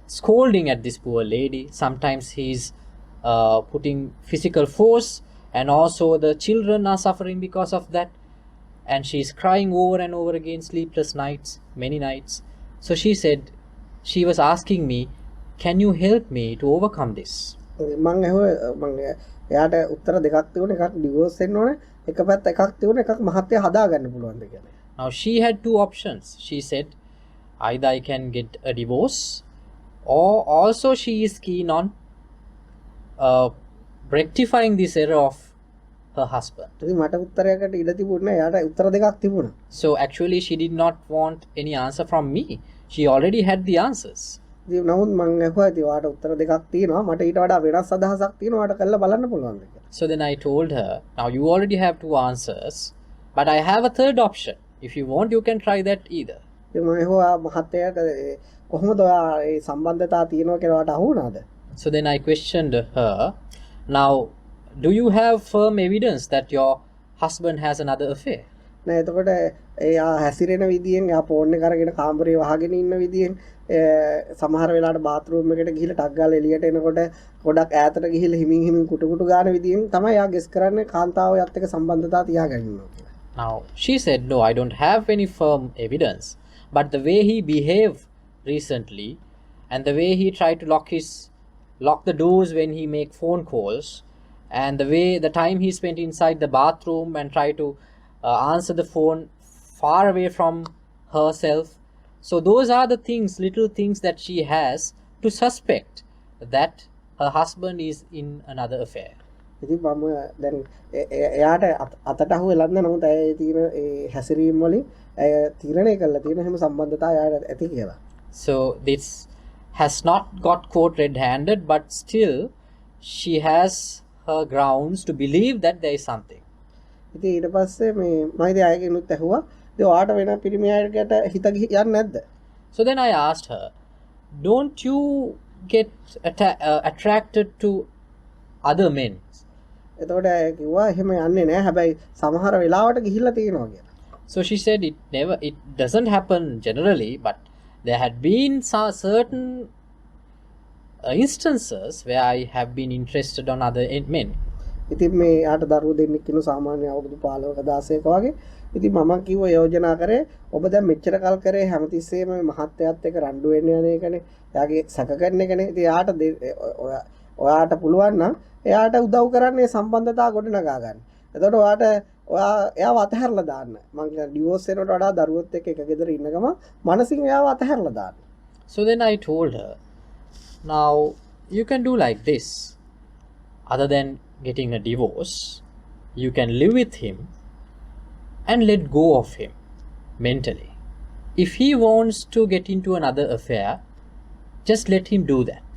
scolding at this poor lady. Sometimes he's putting physical force, and also the children are suffering because of that. And she's crying over and over again, sleepless nights, many nights. So she said, she was asking me, can you help me to overcome this? එයාට උත්තර දෙකක් තිබුණා. එකක් divorce වෙන්න ඕනේ. එක පැත්ත එකක් තිබුණා. එකක් මහත්ය හදා ගන්න පුළුවන්ද කියලා. Now she had two options. She said either I can get a divorce, or also she is keen on rectifying this error of her husband. ඉතින් මට උත්තරයකට ඉඩ තිබුණා. එයාට උත්තර දෙකක් තිබුණා. So actually she did not want any answer from me. She already had the answers. ඉතින් නමුත් මම අහුවා ඉතින් ඔයාට උත්තර දෙකක් තියෙනවා. මට ඊට වඩා වෙනස් අදහසක් තියෙනවා. ඔයාට කරලා බලන්න පුළුවන්ද කියලා. So then I told her, now you already have two answers, but I have a third option. If you want, you can try that either. ඉතින් මම අහුවා මහත්තයාට කොහොමද ඔයා මේ සම්බන්ධතාව තියෙනවා කියලා ඔයාට අහුණාද? So then I questioned her, now do you have firm evidence that your husband has another affair. නෑ එතකොට එයා හැසිරෙන විදියෙන් එයා ෆෝන් එක අරගෙන කාමරේ වහගෙන ඉන්න විදියෙන් සමහර වෙලාවට බාත්රූම් එකට ගිහිල්ලා ටක් ගාලා එළියට එනකොට ගොඩක් ඈතට ගිහිල්ලා හිමින් හිමින් කුටු ගාන විදියෙන් තමයි එයා ගෙස් කරන්නේ කාන්තාවයත් එක්ක සම්බන්ධතාව තියාගෙන ඉන්නවා කියලා. Now she said, no, I don't have any firm evidence, but the way he behaved recently and the way he tried to lock the doors when he make phone calls, and the time he spent inside the bathroom and try to answer the phone far away from herself. So those are the things, little things that she has to suspect that her husband is in another affair. ඉතින් මම දැන් එයාට අතට අහුව ලන්න නමුත් ඇය තියෙන ඒ හැසිරීම් වලින් ඇය තීරණය කළා තියෙන හැම සම්බන්ධතාවය එයාට ඇති කියලා. So this has not got caught red-handed, but still she has her grounds to believe that there is something. ඉතින් ඊට පස්සේ මේ මම ඉතින් අයගෙනුත් ඇහුවා ඉතින් ඔයාට වෙන පිරිමියෙකුට හිත යන්නේ නැද්ද? So then I asked her, don't you get attracted to other men? එතකොට ඇය කිව්වා එහෙම යන්නේ නැහැ හැබැයි සමහර වෙලාවට ගිහිල්ලා තියෙනවා කියලා. So she said it doesn't happen generally, but there had been certain instances where I have been interested on other men. ඉතින් මේ යාට දරුවෝ දෙන්නෙක් ඉන්න සාමාන්‍ය අවුරුදු 15ක 16ක වගේ. ඉතින් මම කිව්ව යෝජනා කරේ ඔබ දැන් මෙච්චර කල් කරේ හැමතිස්සෙම මහත්යත් එක්ක රණ්ඩු වෙන්න යන එකනේ. එයාගේ සැක කරන එකනේ. ඉතින් යාට ඔයාට පුළුවන් නම් එයාට උදව් කරන්නේ සම්බන්ධතාව ගොඩනගා ගන්න. එතකොට ඔයාට එයාව අතහැරලා දාන්න. මම කියන ඩිවෝස් වෙනකොට වඩා දරුවොත් එක්ක එක ගෙදර ඉන්න ගම මනසින් එයාව අතහැරලා දාන්න. So then I told her, now you can do like this. Other than getting a divorce, you can live with him and let go of him mentally. If he wants to get into another affair, just let him do that.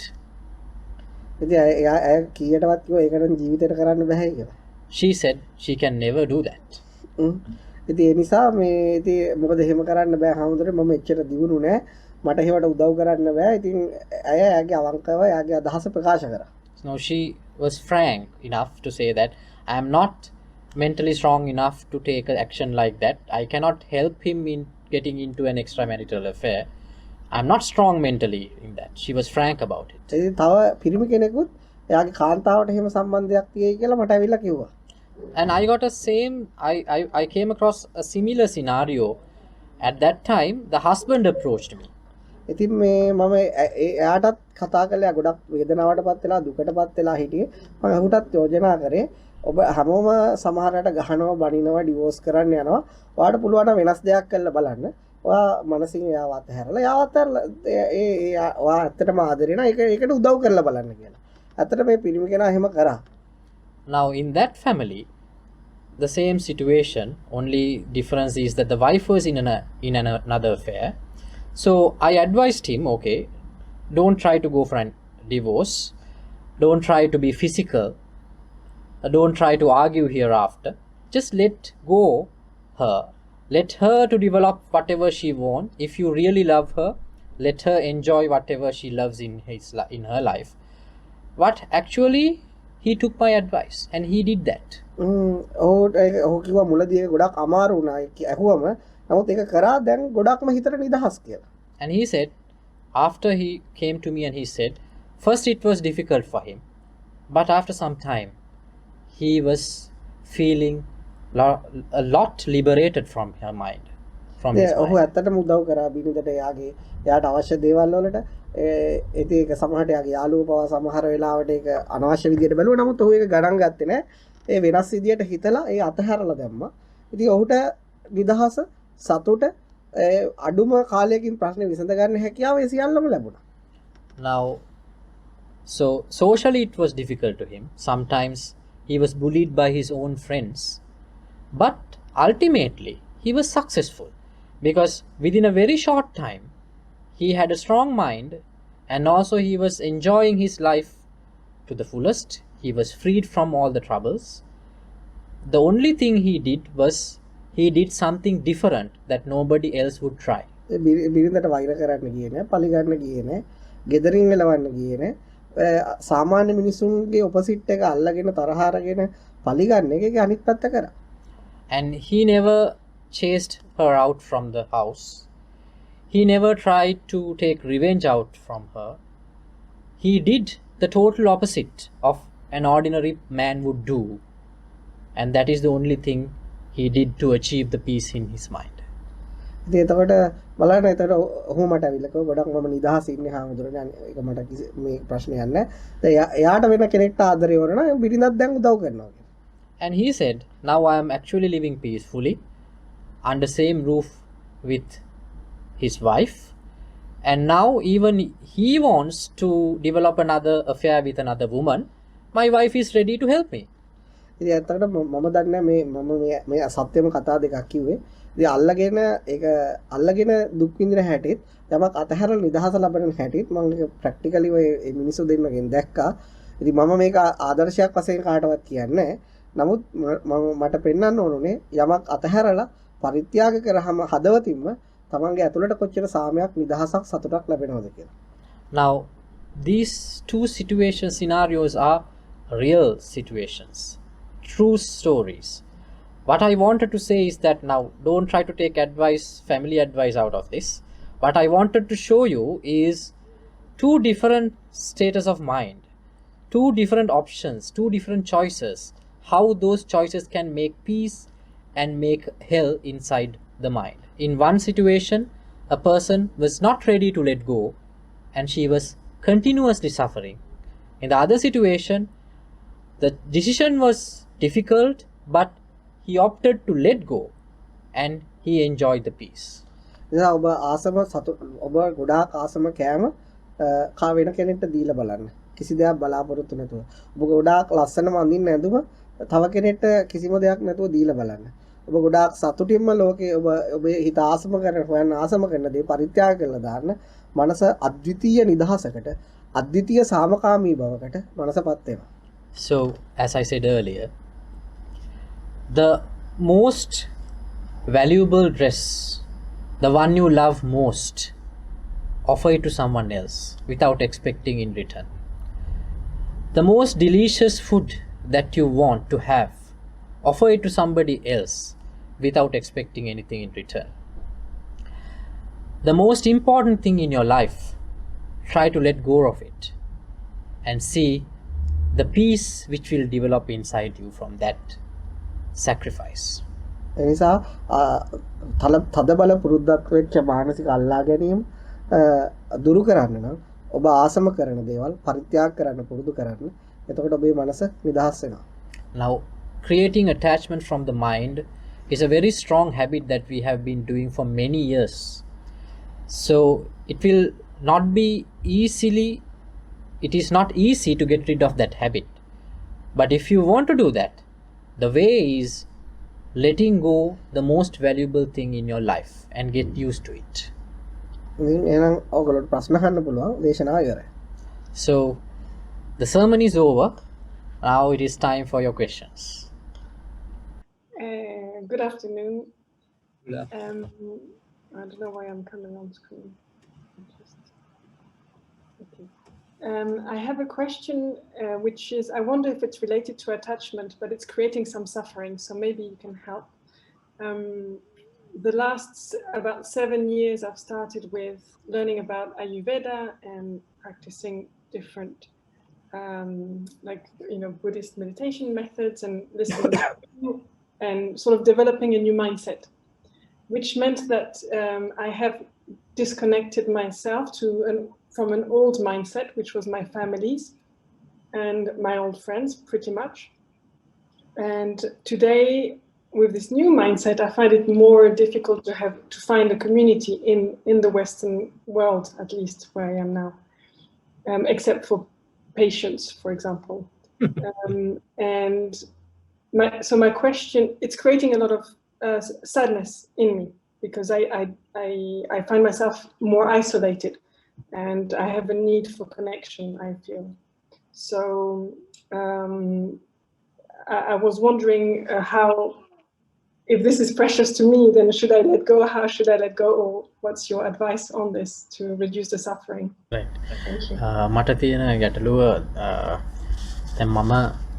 She said she can never do that. ඉතින් ඒ නිසා මේ ඉතින් මොකද එහෙම කරන්න බෑ හැමෝටම මම එච්චර දිනුනේ නෑ මට ඒවට උදව් කරන්න බෑ ඉතින් අය එයාගේ අවංකව එයාගේ අදහස ප්‍රකාශ කරා. Now she was frank enough to say that I am not mentally strong enough to take an action like that. I cannot help him in getting into an extramarital affair. I'm not strong mentally in that. She was frank about it. ඉතින් තව පිරිමි කෙනෙකුත් එයාගේ කාන්තාවට එහෙම සම්බන්ධයක් තියෙයි කියලා මට අවිල්ලා කිව්වා. And I came across a similar scenario. At that time, the husband approached me. ඉතින් මේ මම එයාටත් කතා කළා ගොඩක් වේදනාවටපත් වෙලා දුකටපත් වෙලා හිටියේ මම ඔහුටත් යෝජනා කරේ ඔබ හැමෝම සමහරකට ගහනවා බනිනවා ඩිවෝස් කරන්න යනවා ඔයාට පුළුවන් නම් වෙනස් දෙයක් කරලා බලන්න ඔයා මනසින් එයාව අතහැරලා ඔයා ඇත්තටම ආදරේ නා ඒකට උදව් කරලා බලන්න කියලා. ඇත්තට මේ පිරිමි කෙනා එහෙම කරා. Now in that family, the same situation, only difference is that the wife was in another affair. So I advised him, okay, don't try to go for a divorce, don't try to be physical, don't try to argue hereafter, just let go her, let her to develop whatever she wants. If you really love her, let her enjoy whatever she loves in her life. But actually he took my advice and he did that. ඔහු කිව්වා මුලදී ඒක ගොඩක් අමාරු වුණා ඇහුවම නමුත් ඒක කරා දැන් ගොඩක්ම හිතට නිදහස් කියලා. And he said, after he came to me and he said, first it was difficult for him, but after some time he was feeling a lot liberated from her mind, from his ඔහු mind. ඇත්තටම උදව් කරා බිනිදට එයාට අවශ්‍ය දේවල් වලට ඉතින් ඒක සමහරට එයාගේ යාළුවෝ පවා සමහර වෙලාවට ඒක අනවශ්‍ය විදියට බැලුවා නමුත් ඔහු ඒක ගණන් ගත්තේ නැහැ. ඒ වෙනස් විදියට හිතලා ඒ අතහැරලා දැම්මා. ඉතින් ඔහුට නිදහස සතුට අඩුම කාලයකින් ප්‍රශ්නේ විසඳ ගන්න හැකියාව ඒ සියල්ලම ලැබුණා. Now, so socially it was difficult to him. Sometimes he was bullied by his own friends, but ultimately he was successful because within a very short time he had a strong mind and also he was enjoying his life to the fullest. He was freed from all the troubles. The only thing he did was he did something different that nobody else would try. බිරිඳට වෛර කරන්න ගියේ නෑ, පලිගන්න ගියේ නෑ, ගෙදරින් එලවන්න ගියේ නෑ. සාමාන්‍ය මිනිසුන්ගේ ඔපොසිට් එක අල්ලගෙන තරහ අරගෙන පලිගන්න එක ඒක අනිත් පැත්ත කරා. and he never chased her out from the house. He never tried to take revenge out from her. He did the total opposite of an ordinary man would do, and that is the only thing he did to achieve the peace in his mind. ඉතින් එතකොට බලන්න එතකොට ඔහු මට අවිලක ගොඩක් මම නිදහස් ඉන්නේ හාමුදුරනේ ඒක මට මේ ප්‍රශ්නයක් නැහැ. දැන් එයාට වෙන කෙනෙක්ට ආදරේ වරන බිරිඳක් දැන් උදව් කරනවා. And he said, now I am actually living peacefully under same roof with his wife, and now even he wants to develop another affair with another woman. My wife is ready to help me. ඉතින් ඇත්තට මම දන්නේ මම මේ සත්‍යම කතා දෙකක් කිව්වේ. ඉතින් අල්ලගෙන ඒක අල්ලගෙන දුක් විඳින හැටිත් යමක් අතහැරලා නිදහස ලබන හැටිත් මම ඒක ප්‍රැක්ටිකලි ඔය මිනිස්සු දෙන්නගෙන් දැක්කා. ඉතින් මම මේක ආදර්ශයක් වශයෙන් කාටවත් කියන්නේ නැහැ. නමුත් මට පෙන්වන්න ඕනේ යමක් අතහැරලා පරිත්‍යාග කරාම හදවතින්ම තමන්ගේ ඇතුළට කොච්චර සාමයක් නිදහසක් සතුටක් ලැබෙනවද කියලා. Now these two situation scenarios are real situations, true stories. What I wanted to say is that now don't try to take advice, family advice out of this. What I wanted to show you is two different status of mind, two different options, two different choices, how those choices can make peace and make hell inside the mind. In one situation, a person was not ready to let go and she was continuously suffering. In the other situation, the decision was difficult, but he opted to let go and he enjoyed the peace. ඉතින් ඔබ ආසම ඔබ ගොඩාක් ආසම කෑම කා වෙන කෙනෙක්ට දීලා බලන්න. කිසි දෙයක් බලාපොරොත්තු නැතුව. ඔබ ගොඩාක් ලස්සනම අඳින්න ඇඳුම තව කෙනෙක්ට කිසිම දෙයක් නැතුව දීලා බලන්න. ඔබ ගොඩාක් සතුටින්ම ලෝකේ ඔබේ හිත ආසම කරන හොයන්න ආසම කරන දේ පරිත්‍යාග කරලා දාන්න. මනස අද්විතීය නිදහසකට අද්විතීය සාමකාමී බවකට මනසපත් වෙනවා. So, as I said earlier, the most valuable dress, the one you love most, offer it to someone else without expecting in return. The most delicious food that you want to have, offer it to somebody else without expecting anything in return. The most important thing in your life, try to let go of it and see the peace which will develop inside you from that sacrifice. එනිසා තදබල පුරුද්දක් වෙච්ච මානසික අල්ලා ගැනීම දුරු කරන්න නම් ඔබ ආසම කරන දේවල් පරිත්‍යාග කරන්න පුරුදු කරන්න. එතකොට ඔබේ මනස නිදහස් වෙනවා. Now, creating attachment from the mind is a very strong habit that we have been doing for many years. So it will not be it is not easy to get rid of that habit. But if you want to do that, the way is letting go the most valuable thing in your life and get used to it. එහෙනම් ඔයගොල්ලෝ ප්‍රශ්න අහන්න පුළුවන් දේශනාව ඉවරයි. So the sermon is over. Now it is time for your questions. Good afternoon. I don't know why I'm coming on screen. Okay. I have a question, which is, I wonder if it's related to attachment, but it's creating some suffering, so maybe you can help. The last about 7 years, I've started with learning about Ayurveda and practicing different, Buddhist meditation methods and listening and sort of developing a new mindset, which meant that I have disconnected myself from an old mindset, which was my family's and my old friends, pretty much. And today, with this new mindset, I find it more difficult to find a community in the Western world, at least where I am now, except for patients, for example. So my question, it's creating a lot of sadness in me because I find myself more isolated. And I have a need for connection, I feel. So I was wondering how, if this is precious to me, then should I let go? How should I let go? Or what's your advice on this to reduce the suffering? Right. Thank you. මට තියෙන ගැටලුව දැන් මම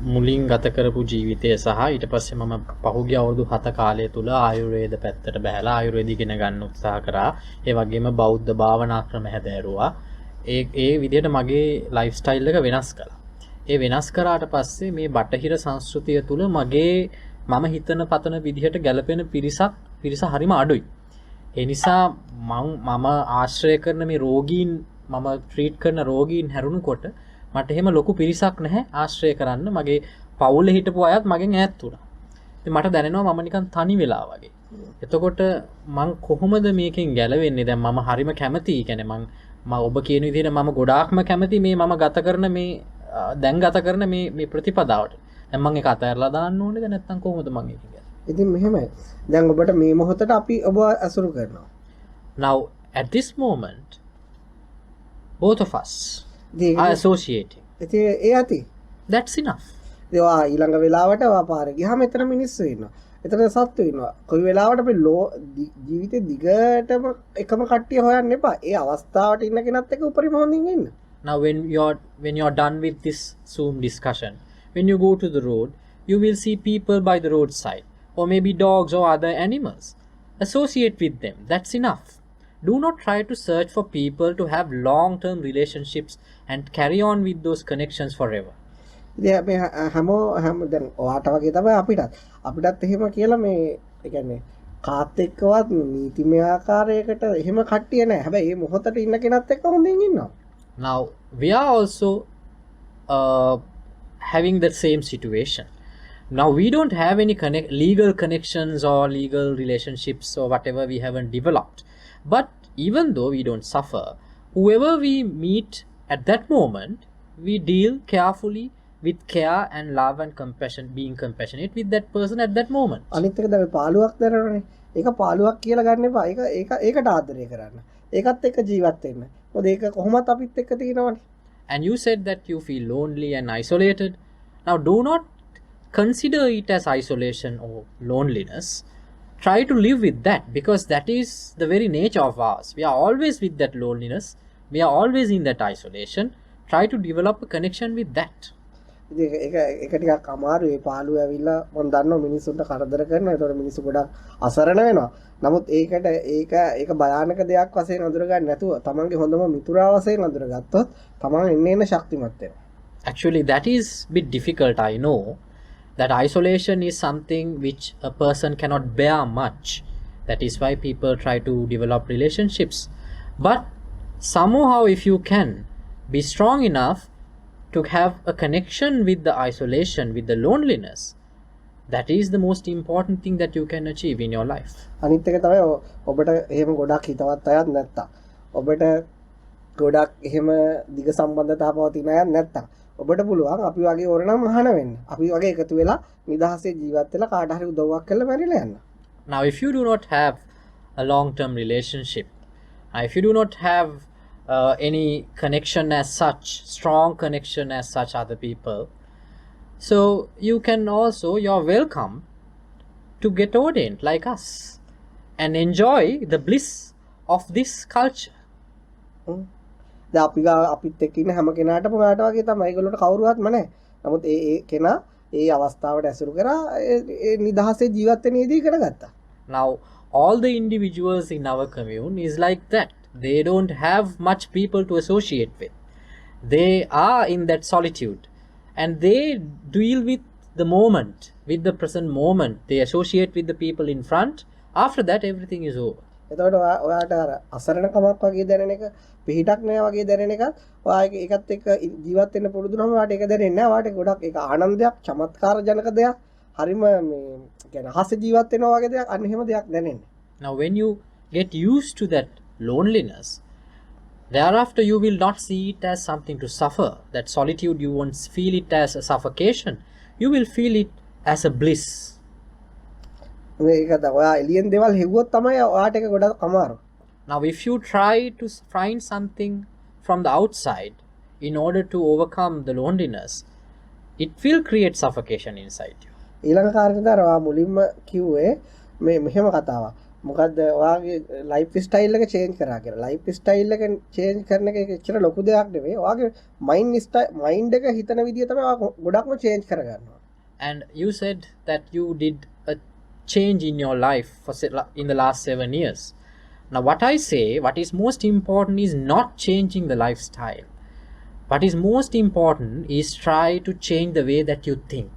මුලින් ගත කරපු ජීවිතය සහ ඊට පස්සේ මම පහුගිය අවුරුදු 7 කාලය තුල ආයුර්වේද පැත්තට බහැලා ආයුර්වේද ඉගෙන ගන්න උත්සාහ කරා. ඒ වගේම බෞද්ධ භාවනා ක්‍රම හැදෑරුවා. ඒ විදිහට මගේ ලයිෆ් ස්ටයිල් එක වෙනස් කළා. ඒ වෙනස් කරාට පස්සේ මේ බටහිර සංස්කෘතිය තුල මම හිතන පතන විදිහට ගැලපෙන පිරිස හරිම අඩුයි. ඒ නිසා මම ආශ්‍රය කරන මේ රෝගීන් මම ට්‍රීට් කරන රෝගීන් හැරුණුකොට මට එහෙම ලොකු පිරිසක් නැහැ ආශ්‍රය කරන්න. මගේ පවුලේ හිටපු අයත් මගෙන් ඈත් වුණා. ඉතින් මට දැනෙනවා මම නිකන් තනි වෙලා වගේ. එතකොට මං කොහොමද මේකෙන් ගැලවෙන්නේ? දැන් මම හරිම කැමතියි. කියන්නේ මම ඔබ කියන විදිහට මම ගොඩාක්ම කැමති මේ මම ගත කරන මේ දැන් ගත කරන මේ ප්‍රතිපදාවට. දැන් මම ඒක අතහැරලා දාන්න ඕනේද නැත්නම් කොහොමද මම ඒක කියන්නේ? ඉතින් මෙහෙමයි. දැන් ඔබට මේ මොහොතට අපි ඔබ අසුරු කරනවා. Now at this moment both of us are associating. ඉතින් ඒ ඇති. That's enough. ඒවා ඊළඟ වෙලාවට පාරේ ගියාම එතන මිනිස්සු ඉන්නවා. එතන සත්තු ඉන්නවා. කොයි වෙලාවට අපි ජීවිතේ දිගටම එකම කට්ටිය හොයන්න එපා. ඒ අවස්ථාවට ඉන්න කෙනත් එක්ක උපරිම හොඳින් ඉන්න. Now when you're done with this Zoom discussion, when you go to the road, you will see people by the roadside, or maybe dogs or other animals. Associate with them. That's enough. Do not try to search for people to have long-term relationships and carry on with those connections forever. මේ හැම දැන් ඔයාට වගේ තමයි අපිටත් එහෙම කියලා මේ ඒ කියන්නේ කාත් එක්කවත් නීතිමය ආකාරයකට එහෙම කට්ටිය නැහැ. හැබැයි මේ මොහොතට ඉන්න කෙනත් එක්ක හොඳින් ඉන්නවා. Now we are also having that same situation. Now we don't have any legal connections or legal relationships or whatever we haven't developed. But even though we don't suffer, whoever we meet at that moment, we deal carefully with care and love and compassion, being compassionate with that person at that moment. අනිත් එක දැන් පාළුවක් දරනනේ. ඒක පාළුවක් කියලා ගන්න එපා. ඒකට ආදරය කරන්න. ඒකත් එක්ක ජීවත් වෙන්න. මොකද ඒක කොහොමත් අපිත් එක්ක තියෙනවනේ. And you said that you feel lonely and isolated. Now do not consider it as isolation or loneliness. Try to live with that, because that is the very nature of ours. We are always with that loneliness. We are always in that isolation. Try to develop a connection with that. ඒක ටිකක් අමාරුයි. පාළුව ඇවිල්ලා මම දන්නවා මිනිස්සුන්ට කරදර කරනවා. ඒතකොට මිනිස්සු ගොඩක් අසරණ වෙනවා. නමුත් ඒක භයානක දෙයක් වශයෙන් අඳුර ගන්න නැතුව තමන්ගේ හොඳම මිතුරා වශයෙන් අඳුරගත්තොත් තමන් එන්න ශක්තිමත් වෙනවා. Actually that is a bit difficult. I know that isolation is something which a person cannot bear much. That is why people try to develop relationships. But somehow if you can be strong enough to have a connection with the isolation, with the loneliness, that is the most important thing that you can achieve in your life. අනිත් එක තමයි ඔබට එහෙම ගොඩක් හිතවත් අයත් නැත්තම් ඔබට ගොඩක් එහෙම දිග සම්බන්ධතා පවතින අයත් නැත්තම් ඔබට පුළුවන් අපි වගේ ඕරනම් මහාන වෙන්න. අපි වගේ එකතු වෙලා නිදහසේ ජීවත් වෙලා කාට හරි උදව්වක් කරලා මැරිලා යන්න. Now if you do not have a long-term relationship, if you do not have any connection as such, strong connection as such other people, so you're welcome to get ordained like us and enjoy the bliss of this culture. දැන් අපිත් එක්ක ඉන්න හැම කෙනාටම ඔයාට වගේ තමයි. ඒගොල්ලෝට කවුරුවත්ම නැහැ. නමුත් ඒ කෙනා ඒ අවස්ථාවට ඇසුරු කරා ඒ නිදහසේ ජීවත් වෙන ඉදී කරගත්තා. Now all the individuals in our commune is like that. They don't have much people to associate with. They are in that solitude and they deal with the moment, with the present moment. They associate with the people in front. After that everything is over. එතකොට ඔයාට අර අසරණකමක් වගේ දැනෙන එක, පිහිටක් නෑ වගේ දැනෙන එකත් ඔයාගේ ඒකත් එක්ක ජීවත් වෙන්න පුරුදු නම් ඔයාට ඒක දැනෙන්නේ නෑ. ඔයාට ගොඩක් ඒක ආනන්දයක්, චමත්කාර ජනක දෙයක්, හරිම මේ කියන්නේ හස ජීවත් වෙනවා වගේ දෙයක්, අන්න එහෙම දෙයක් දැනෙන්නේ. Now when you get used to that loneliness, thereafter you will not see it as something to suffer. That solitude, you won't feel it as a suffocation. You will feel it as a bliss. මේක ඔයා එලියෙන් දේවල් හෙව්වොත් තමයි ඔයාට ඒක ගොඩක් අමාරු. Now if you try to find something from the outside in order to overcome the loneliness, it will create suffocation inside you. ඊළඟ කාරණේ තමයි ඔයා මුලින්ම කිව්වේ මේ මෙහෙම කතාවක්. මොකක්ද ඔයාගේ ලයිෆ් ස්ටයිල් එක චේන්ජ් කරා කියලා. ලයිෆ් ස්ටයිල් එක චේන්ජ් කරන එක එච්චර ලොකු දෙයක් නෙවෙයි. ඔයාගේ මයින්ඩ් එක හිතන විදිය තමයි ඔයා ගොඩක්ම චේන්ජ් කරගන්නවා. And you said that you did a change in your life in the last 7 years. Now what I say, what is most important is not changing the lifestyle. What is most important is try to change the way that you think.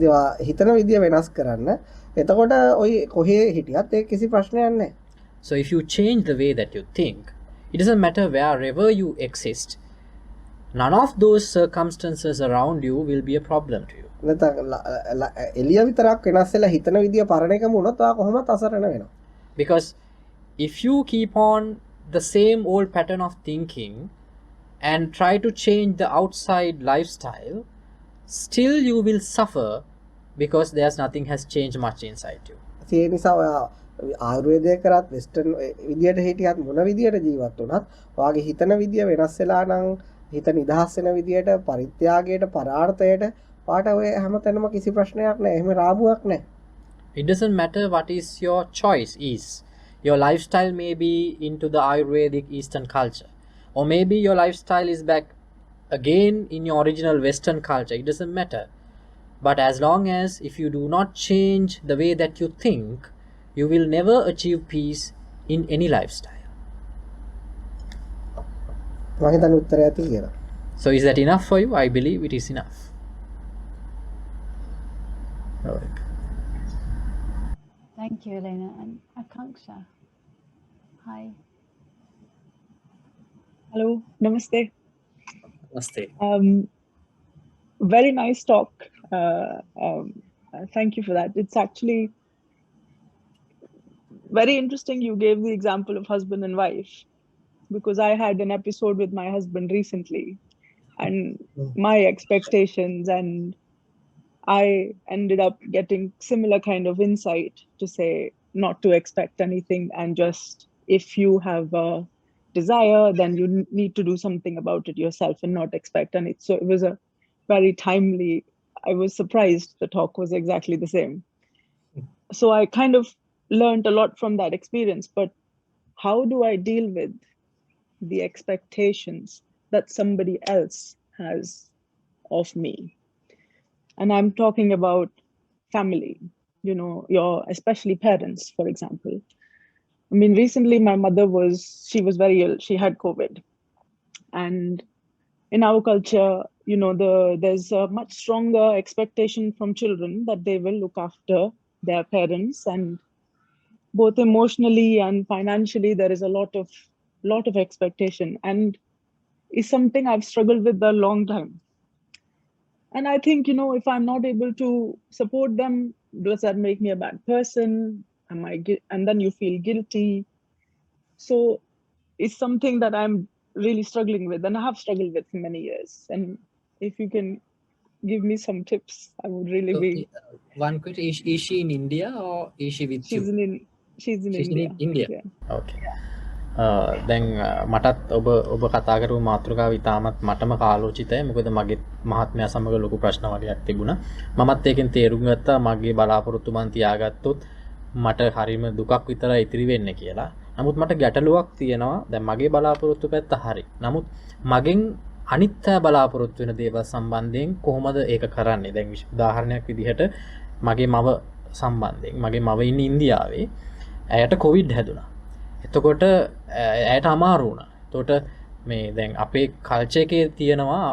දේවා හිතන විදිය වෙනස් කරන්න. එතකොට ඔය කොහේ හිටියත් ඒක කිසි ප්‍රශ්නයක් නැහැ. So if you change the way that you think, it doesn't matter wherever you exist, none of those circumstances around you will be a problem to you. නැත්නම් එළිය විතරක් වෙනස් වෙලා හිතන විදිය පරණ එකම වුණොත් ඔයා කොහොමද අසරණ වෙනවා. Because if you keep on the same old pattern of thinking and try to change the outside lifestyle, still you will suffer because there's nothing has changed much inside you. ඒ නිසා ඔයා ආයුර්වේදය කරත් වෙස්ටර්න් විදියට හිටියත් මොන විදියට ජීවත් වුණත් ඔයාගේ හිතන විදිය වෙනස් වෙලා නම් හිත නිදහස් වෙන විදියට පරිත්‍යාගයට පරාර්ථයට පාට ඔය හැමතැනම කිසි ප්‍රශ්නයක් නැහැ. එහෙම රාමුවක් නැහැ. It doesn't matter what is your choice is. Your lifestyle may be into the Ayurvedic Eastern culture, or maybe your lifestyle is back again in your original Western culture. It doesn't matter. But as long as if you do not change the way that you think, you will never achieve peace in any lifestyle. මම හිතන්නේ උත්තරය ඇති කියලා. So is that enough for you? I believe it is enough. Alright. Thank you, Elena. And Akanksha. Hi. Hello, namaste. Namaste. Very nice talk. Thank you for that. It's actually very interesting. You gave the example of husband and wife, because I had an episode with my husband recently, and my expectations, and I ended up getting similar kind of insight to say not to expect anything, and just if you have a desire, then you need to do something about it yourself and not expect anything. So it was a very timely, I was surprised the talk was exactly the same. So I kind of learned a lot from that experience, but how do I deal with the expectations that somebody else has of me? And I'm talking about family, you know, especially parents, for example. I mean, recently my mother she was very ill. She had COVID. And in our culture, you know, there's a much stronger expectation from children that they will look after their parents, and both emotionally and financially, there is a lot of expectation, and is something I've struggled with a long time. And I think, you know, if I'm not able to support them, does that make me a bad person? And then you feel guilty. So it's something that I'm really struggling with, and I have struggled with for many years. And if you can give me some tips, I would really be. One question: is she in India or is she with you? She's in India. Yeah. Okay. දැන් මටත් ඔබ කතා කරපු මාතෘකාව ඉතාමත් මටම කාලෝචිතයි. මොකද මගේ මහත්මයා සමග ලොකු ප්‍රශ්න වගේක් තිබුණා. මමත් ඒකෙන් තේරුම් ගත්තා මගේ බලාපොරොත්තු මන් තියාගත්තොත් මට හරිම දුකක් විතරයි ඉතිරි වෙන්නේ කියලා. නමුත් මට ගැටලුවක් තියෙනවා. දැන් මගේ බලාපොරොත්තු පැත්ත හරි. නමුත් මගෙන් අනිත් අය බලාපොරොත්තු වෙන දේවල් සම්බන්ධයෙන් කොහොමද ඒක කරන්නේ? දැන් උදාහරණයක් විදිහට මගේ මව සම්බන්ධයෙන් මගේ මව ඉන්නේ ඉන්දියාවේ. ඇයට කොවිඩ් හැදුනා. එතකොට ඇයට අමාරු වුණා. එතකොට මේ දැන් අපේ කල්චර් එකේ තියෙනවා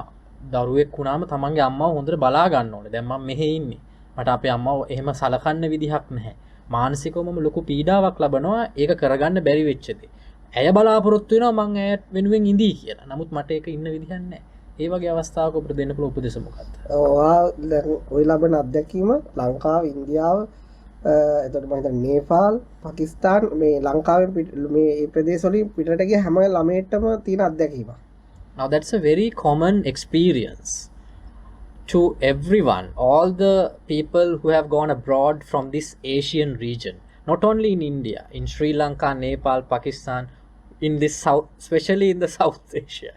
දරුවෙක් වුණාම තමන්ගේ අම්මව හොඳට බලා ගන්න ඕනේ. දැන් මම මෙහෙ ඉන්නේ. මට අපේ අම්මව එහෙම සලකන්න විදිහක් නැහැ. මානසිකවම ලොකු පීඩාවක් ලබනවා ඒක කරගන්න බැරි වෙච්ච දේ. ඇය බලාපොරොත්තු වෙනවා මං ඇයට වෙනුවෙන් ඉඳී කියලා. නමුත් මට ඒක ඉන්න විදිහක් නැහැ. ඒ වගේ අවස්ථාවක අපිට දෙන්න පුළුවන් උපදෙස් මොකක්ද? ඔය ලබන අත්දැකීම ලංකාව, ඉන්දියාව, එතකොට මම හිතන්නේ නේපාල්, පාකිස්තාන්, මේ ලංකාවෙන් මේ ප්‍රදේශ වලින් පිටරට ගිය හැම ළමයෙක්ටම තියෙන අත්දැකීමක්. Now that's a very common experience to everyone, all the people who have gone abroad from this Asian region, not only in India, in Sri Lanka, Nepal, Pakistan, in this south, especially in the South Asia.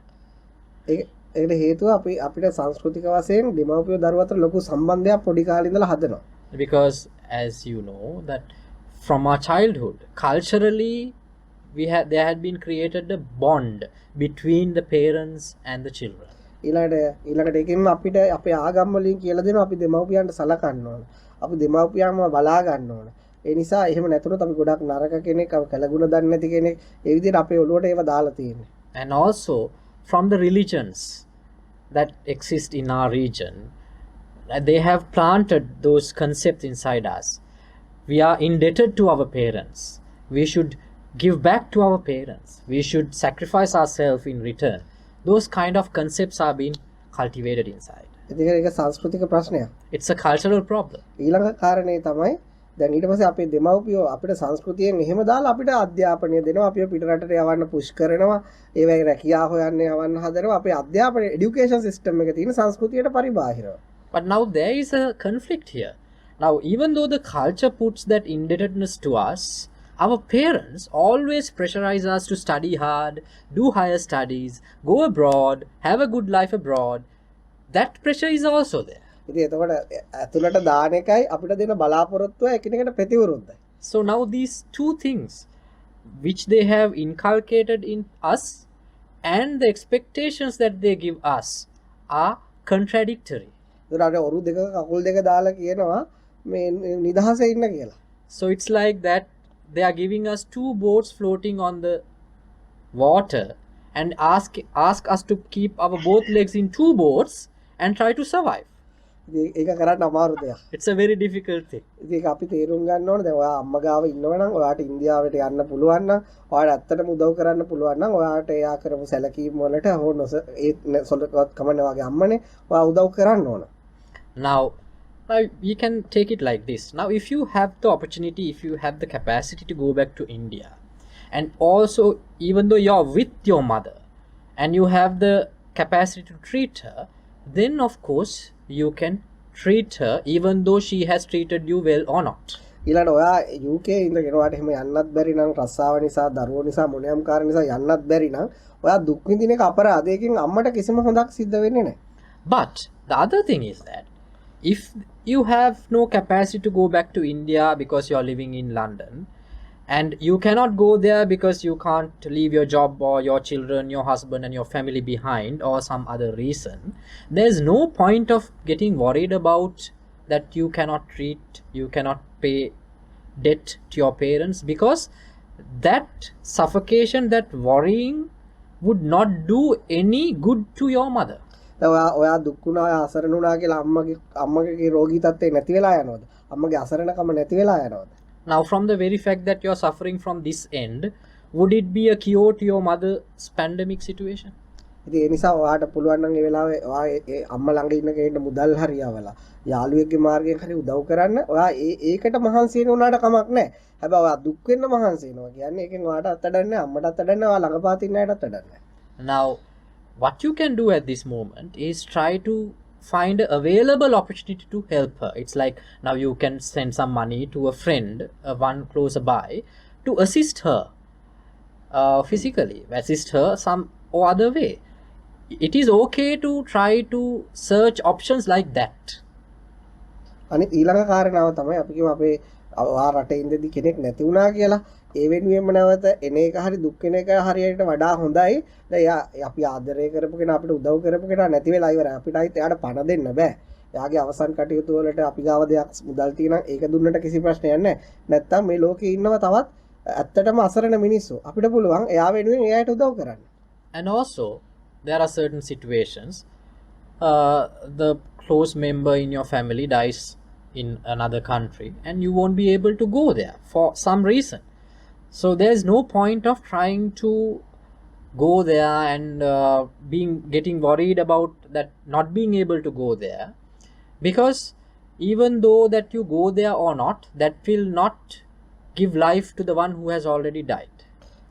ඒකට හේතුව අපිට සංස්කෘතික වශයෙන් දෙමව්පියෝ දරුවෝ අතර ලොකු සම්බන්ධයක් පොඩි කාලේ ඉඳලා හදනවා. Because as you know that from our childhood, culturally, there had been created a bond between the parents and the children. ඊළඟට ඒකෙන්ම අපිට අපේ ආගම් වලින් කියලා දෙනවා අපි දෙමව්පියන්ට සලකන්න ඕන. අපි දෙමව්පියන්ව බලා ගන්න ඕන. ඒ නිසා එහෙම නැතුනොත් අපි ගොඩක් නරක කෙනෙක්, අපි කලගුණ දන්නේ නැති කෙනෙක්. ඒ විදිහට අපේ ඔළුවට ඒව දාලා තියෙන්නේ. And also from the religions that exist in our region, they have planted those concepts inside us. We are indebted to our parents. We should give back to our parents. We should sacrifice ourselves in return. Those kind of concepts are being cultivated inside. ඒක සංස්කෘතික ප්‍රශ්නයක්. It's a cultural problem. ඊළඟ කාරණේ තමයි දැන් ඊට පස්සේ අපේ දෙමව්පියෝ අපිට සංස්කෘතියෙන් එහෙම දාලා අපිට අධ්‍යාපනය දෙනවා. අපිව පිටරටට යවන්න පුෂ් කරනවා. ඒවයි රැකියාව හොයන්න යවන්න හදනවා. අපේ අධ්‍යාපන এডুকেෂන් සිස්ටම් එක තියෙන සංස්කෘතියට පරිබාහිරව. But now there is a conflict here. Now, even though the culture puts that indebtedness to us, our parents always pressurize us to study hard, do higher studies, go abroad, have a good life abroad. That pressure is also there. ඉතින් එතකොට ඇතුළට දාන එකයි අපිට දෙන බලාපොරොත්තුව එකිනෙකට ප්‍රතිවිරුද්ධයි. So now these two things which they have inculcated in us and the expectations that they give us are contradictory. ඒතර ඔරු දෙක කකුල් දෙක දාලා කියනවා මේ නිදහසේ ඉන්න කියලා. So it's like that they are giving us two boats floating on the water and ask us to keep our both legs in two boats and try to survive. ඒක කරන්න අමාරු දෙයක්. It's a very difficult thing. ඉතින් ඒක අපි තේරුම් ගන්න ඕනේ. දැන් ඔයා අම්මා ගාව ඉන්නවනම් ඔයාට ඉන්දියාවට යන්න පුළුවන් නම් ඔයාට ඇත්තටම උදව් කරන්න පුළුවන් නම් ඔයාට එයා කරපු සැලකීම් වලට ඒ සොල්කවත් කමන්නේ වගේ අම්මනේ ඔයා උදව් කරන්න ඕන. Now you can take it like this. Now if you have the opportunity, if you have the capacity to go back to India, and also even though you're with your mother and you have the capacity to treat her, then of course you can treat her even though she has treated you well or not. ඊළඟ ඔයා UK ඉඳගෙන ඔයාට එහෙම යන්නත් බැරි නම් රස්සාව නිසා දරුවෝ නිසා මොනියම් කාරණා නිසා යන්නත් බැරි නම් ඔයා දුක් විඳින එක අපරාධයකින් අම්මට කිසිම හොඳක් සිද්ධ වෙන්නේ නැහැ. But the other thing is that if you have no capacity to go back to India because you are living in London and you cannot go there because you can't leave your job or your children, your husband and your family behind or some other reason, there's no point of getting worried about that you cannot pay debt to your parents, because that suffocation, that worrying would not do any good to your mother. ඔයා දුක් වුණා අසරණ වුණා කියලා අම්මගේ රෝගී තත්ත්වේ නැති වෙලා යනවද? අම්මගේ අසරණකම නැති වෙලා යනවද? Now from the very fact that you're suffering from this end, would it be a cure to your mother's pandemic situation? ඉතින් ඒ නිසා ඔයාට පුළුවන් නම් ඒ වෙලාවේ ඔයා අම්මා ළඟ ඉන්න කෙනෙක්ට මුදල් හරි යවලා යාළුවෙක්ගේ මාර්ගයෙන් හරි උදව් කරන්න. ඔයා ඒකට මහන්සි වෙන උනාට කමක් නැහැ. හැබැයි ඔයා දුක් වෙන්න මහන්සි වෙනවා කියන්නේ ඒකෙන් ඔයාට අත්දැකන්නේ අම්මට අත්දැකන්නේ ඔයා ළඟ පාතින් අයට අත්දැකන්නේ. Now what you can do at this moment is try to find an available opportunity to help her. It's like now you can send some money to a friend, one close by, to assist her physically, assist her some or other way. It is okay to try to search options like that. අනිත් ඊළඟ කාරණාව තමයි අපි කියමු අපේ රටේ ඉඳදී කෙනෙක් නැති වුණා කියලා ඒ වෙනුවෙන්ම නැවත එන එක හරි දුක් වෙන එක හරියට වඩා හොඳයි. දැන් අපි ආදරය කරපු කෙනා අපිට උදව් කරපු කෙනා නැති වෙලා ඉවරයි. අපිට අයිත් එයාට පණ දෙන්න බෑ. එයාගේ අවසන් කටයුතු වලට අපි ගාව දෙයක් මුදල් තියෙනවා ඒක දුන්නට කිසි ප්‍රශ්නයක් නැහැ. නැත්තම් මේ ලෝකේ ඉන්නව තවත් ඇත්තටම අසරණ මිනිස්සු. අපිට පුළුවන් එයා වෙනුවෙන් එයාට උදව් කරන්න. And also there are certain situations the close member in your family dies in another country and you won't be able to go there for some reason. So there's no point of trying to go there and getting worried about that not being able to go there, because even though that you go there or not, that will not give life to the one who has already died.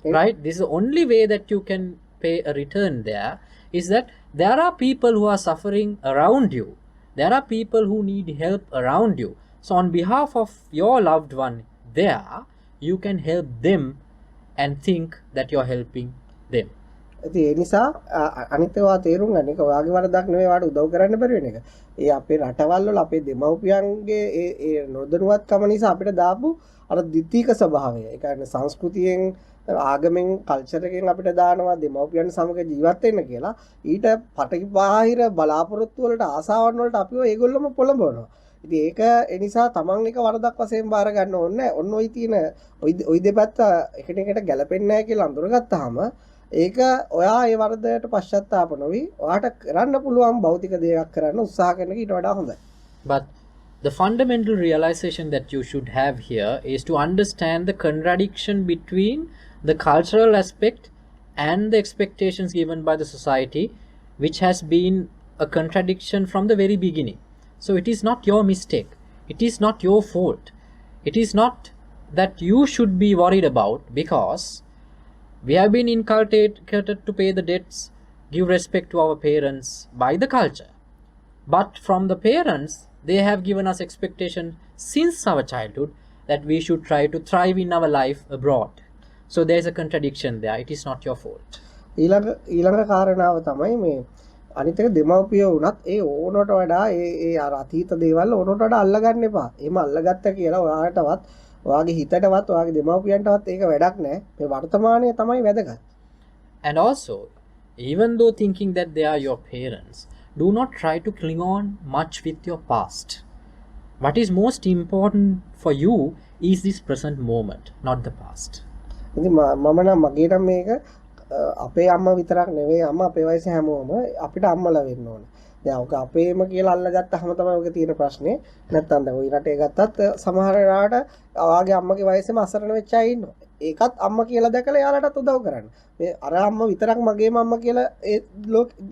Right? This is the only way that you can pay a return there, is that there are people who are suffering around you. There are people who need help around you. So on behalf of your loved one there, you can help them and think that you're helping them. ඉතින් ඒ නිසා අනිත්‍යවා තේරුම් ගන්න එක ඔයාගේ වරදක් නෙවෙයි වාට උදව් කරන්න බැරි වෙන එක. ඒ අපේ රටවල් වල අපේ දෙමව්පියන්ගේ ඒ නොදැනුවත්කම නිසා අපිට දාපු අර ද්විතීක ස්වභාවය. ඒ කියන්නේ සංස්කෘතියෙන් ආගමෙන් කල්චර් එකෙන් අපිට දානවා දෙමව්පියන් සමග ජීවත් වෙන්න කියලා. ඊට පටවිබාහිර බලාපොරොත්තු වලට ආසාවන් වලට අපිව ඒගොල්ලොම පොළඹවනවා. ඉතින් ඒක ඒ නිසා තමන් එක වරදක් වශයෙන් බාර ගන්න ඕනේ නැහැ. ඔන්න ඔය තියෙන ඔය දෙපැත්ත එකිනෙකට ගැලපෙන්නේ නැහැ කියලා අඳුරගත්තාම ඒක ඔයා ඒ වරදයට පශ්චාත්තාප නොවි ඔයාට කරන්න පුළුවන් භෞතික දෙයක් කරන්න උත්සාහ කරන එක ඊට වඩා හොඳයි. But the fundamental realization that you should have here is to understand the contradiction between the cultural aspect and the expectations given by the society, which has been a contradiction from the very beginning. So it is not your mistake. It is not your fault. It is not that you should be worried about, because we have been inculcated to pay the debts, give respect to our parents by the culture. But from the parents, they have given us expectation since our childhood that we should try to thrive in our life abroad. So there is a contradiction there. It is not your fault. ඊළඟ කාරණාව තමයි මේ අනිත් එක දෙමව්පියෝ වුණත් ඒ ඕනට වඩා ඒ අර අතීත දේවල් ඕනට වඩා අල්ලගන්න එපා. එහෙම අල්ලගත්ත කියලා ඔයාටවත් ඔයාගේ හිතටවත් ඔයාගේ දෙමව්පියන්ටවත් ඒක වැඩක් නැහැ. මේ වර්තමානයේ තමයි වැදගත්. And also, even though thinking that they are your parents, do not try to cling on much with your past. What is most important for you is this present moment, not the past. ඉතින් මම නම් මගේ නම් මේක අපේ අම්මා විතරක් නෙවෙයි අම්මා අපේ වයසේ හැමෝම අපිට අම්මලා වෙන්න ඕන. දැන් ඔක අපේම කියලා අල්ලගත්තාම තමයි ඔක තියෙන ප්‍රශ්නේ. නැත්තම් දැන් ওই රටේ ගත්තත් සමහර වෙලාවට ඔයාගේ අම්මගේ වයසේම අසරණ වෙච්ච අය ඉන්නවා. ඒකත් අම්මා කියලා දැකලා එයාලටත් උදව් කරන්න. මේ අර අම්මා විතරක් මගේම අම්මා කියලා ඒ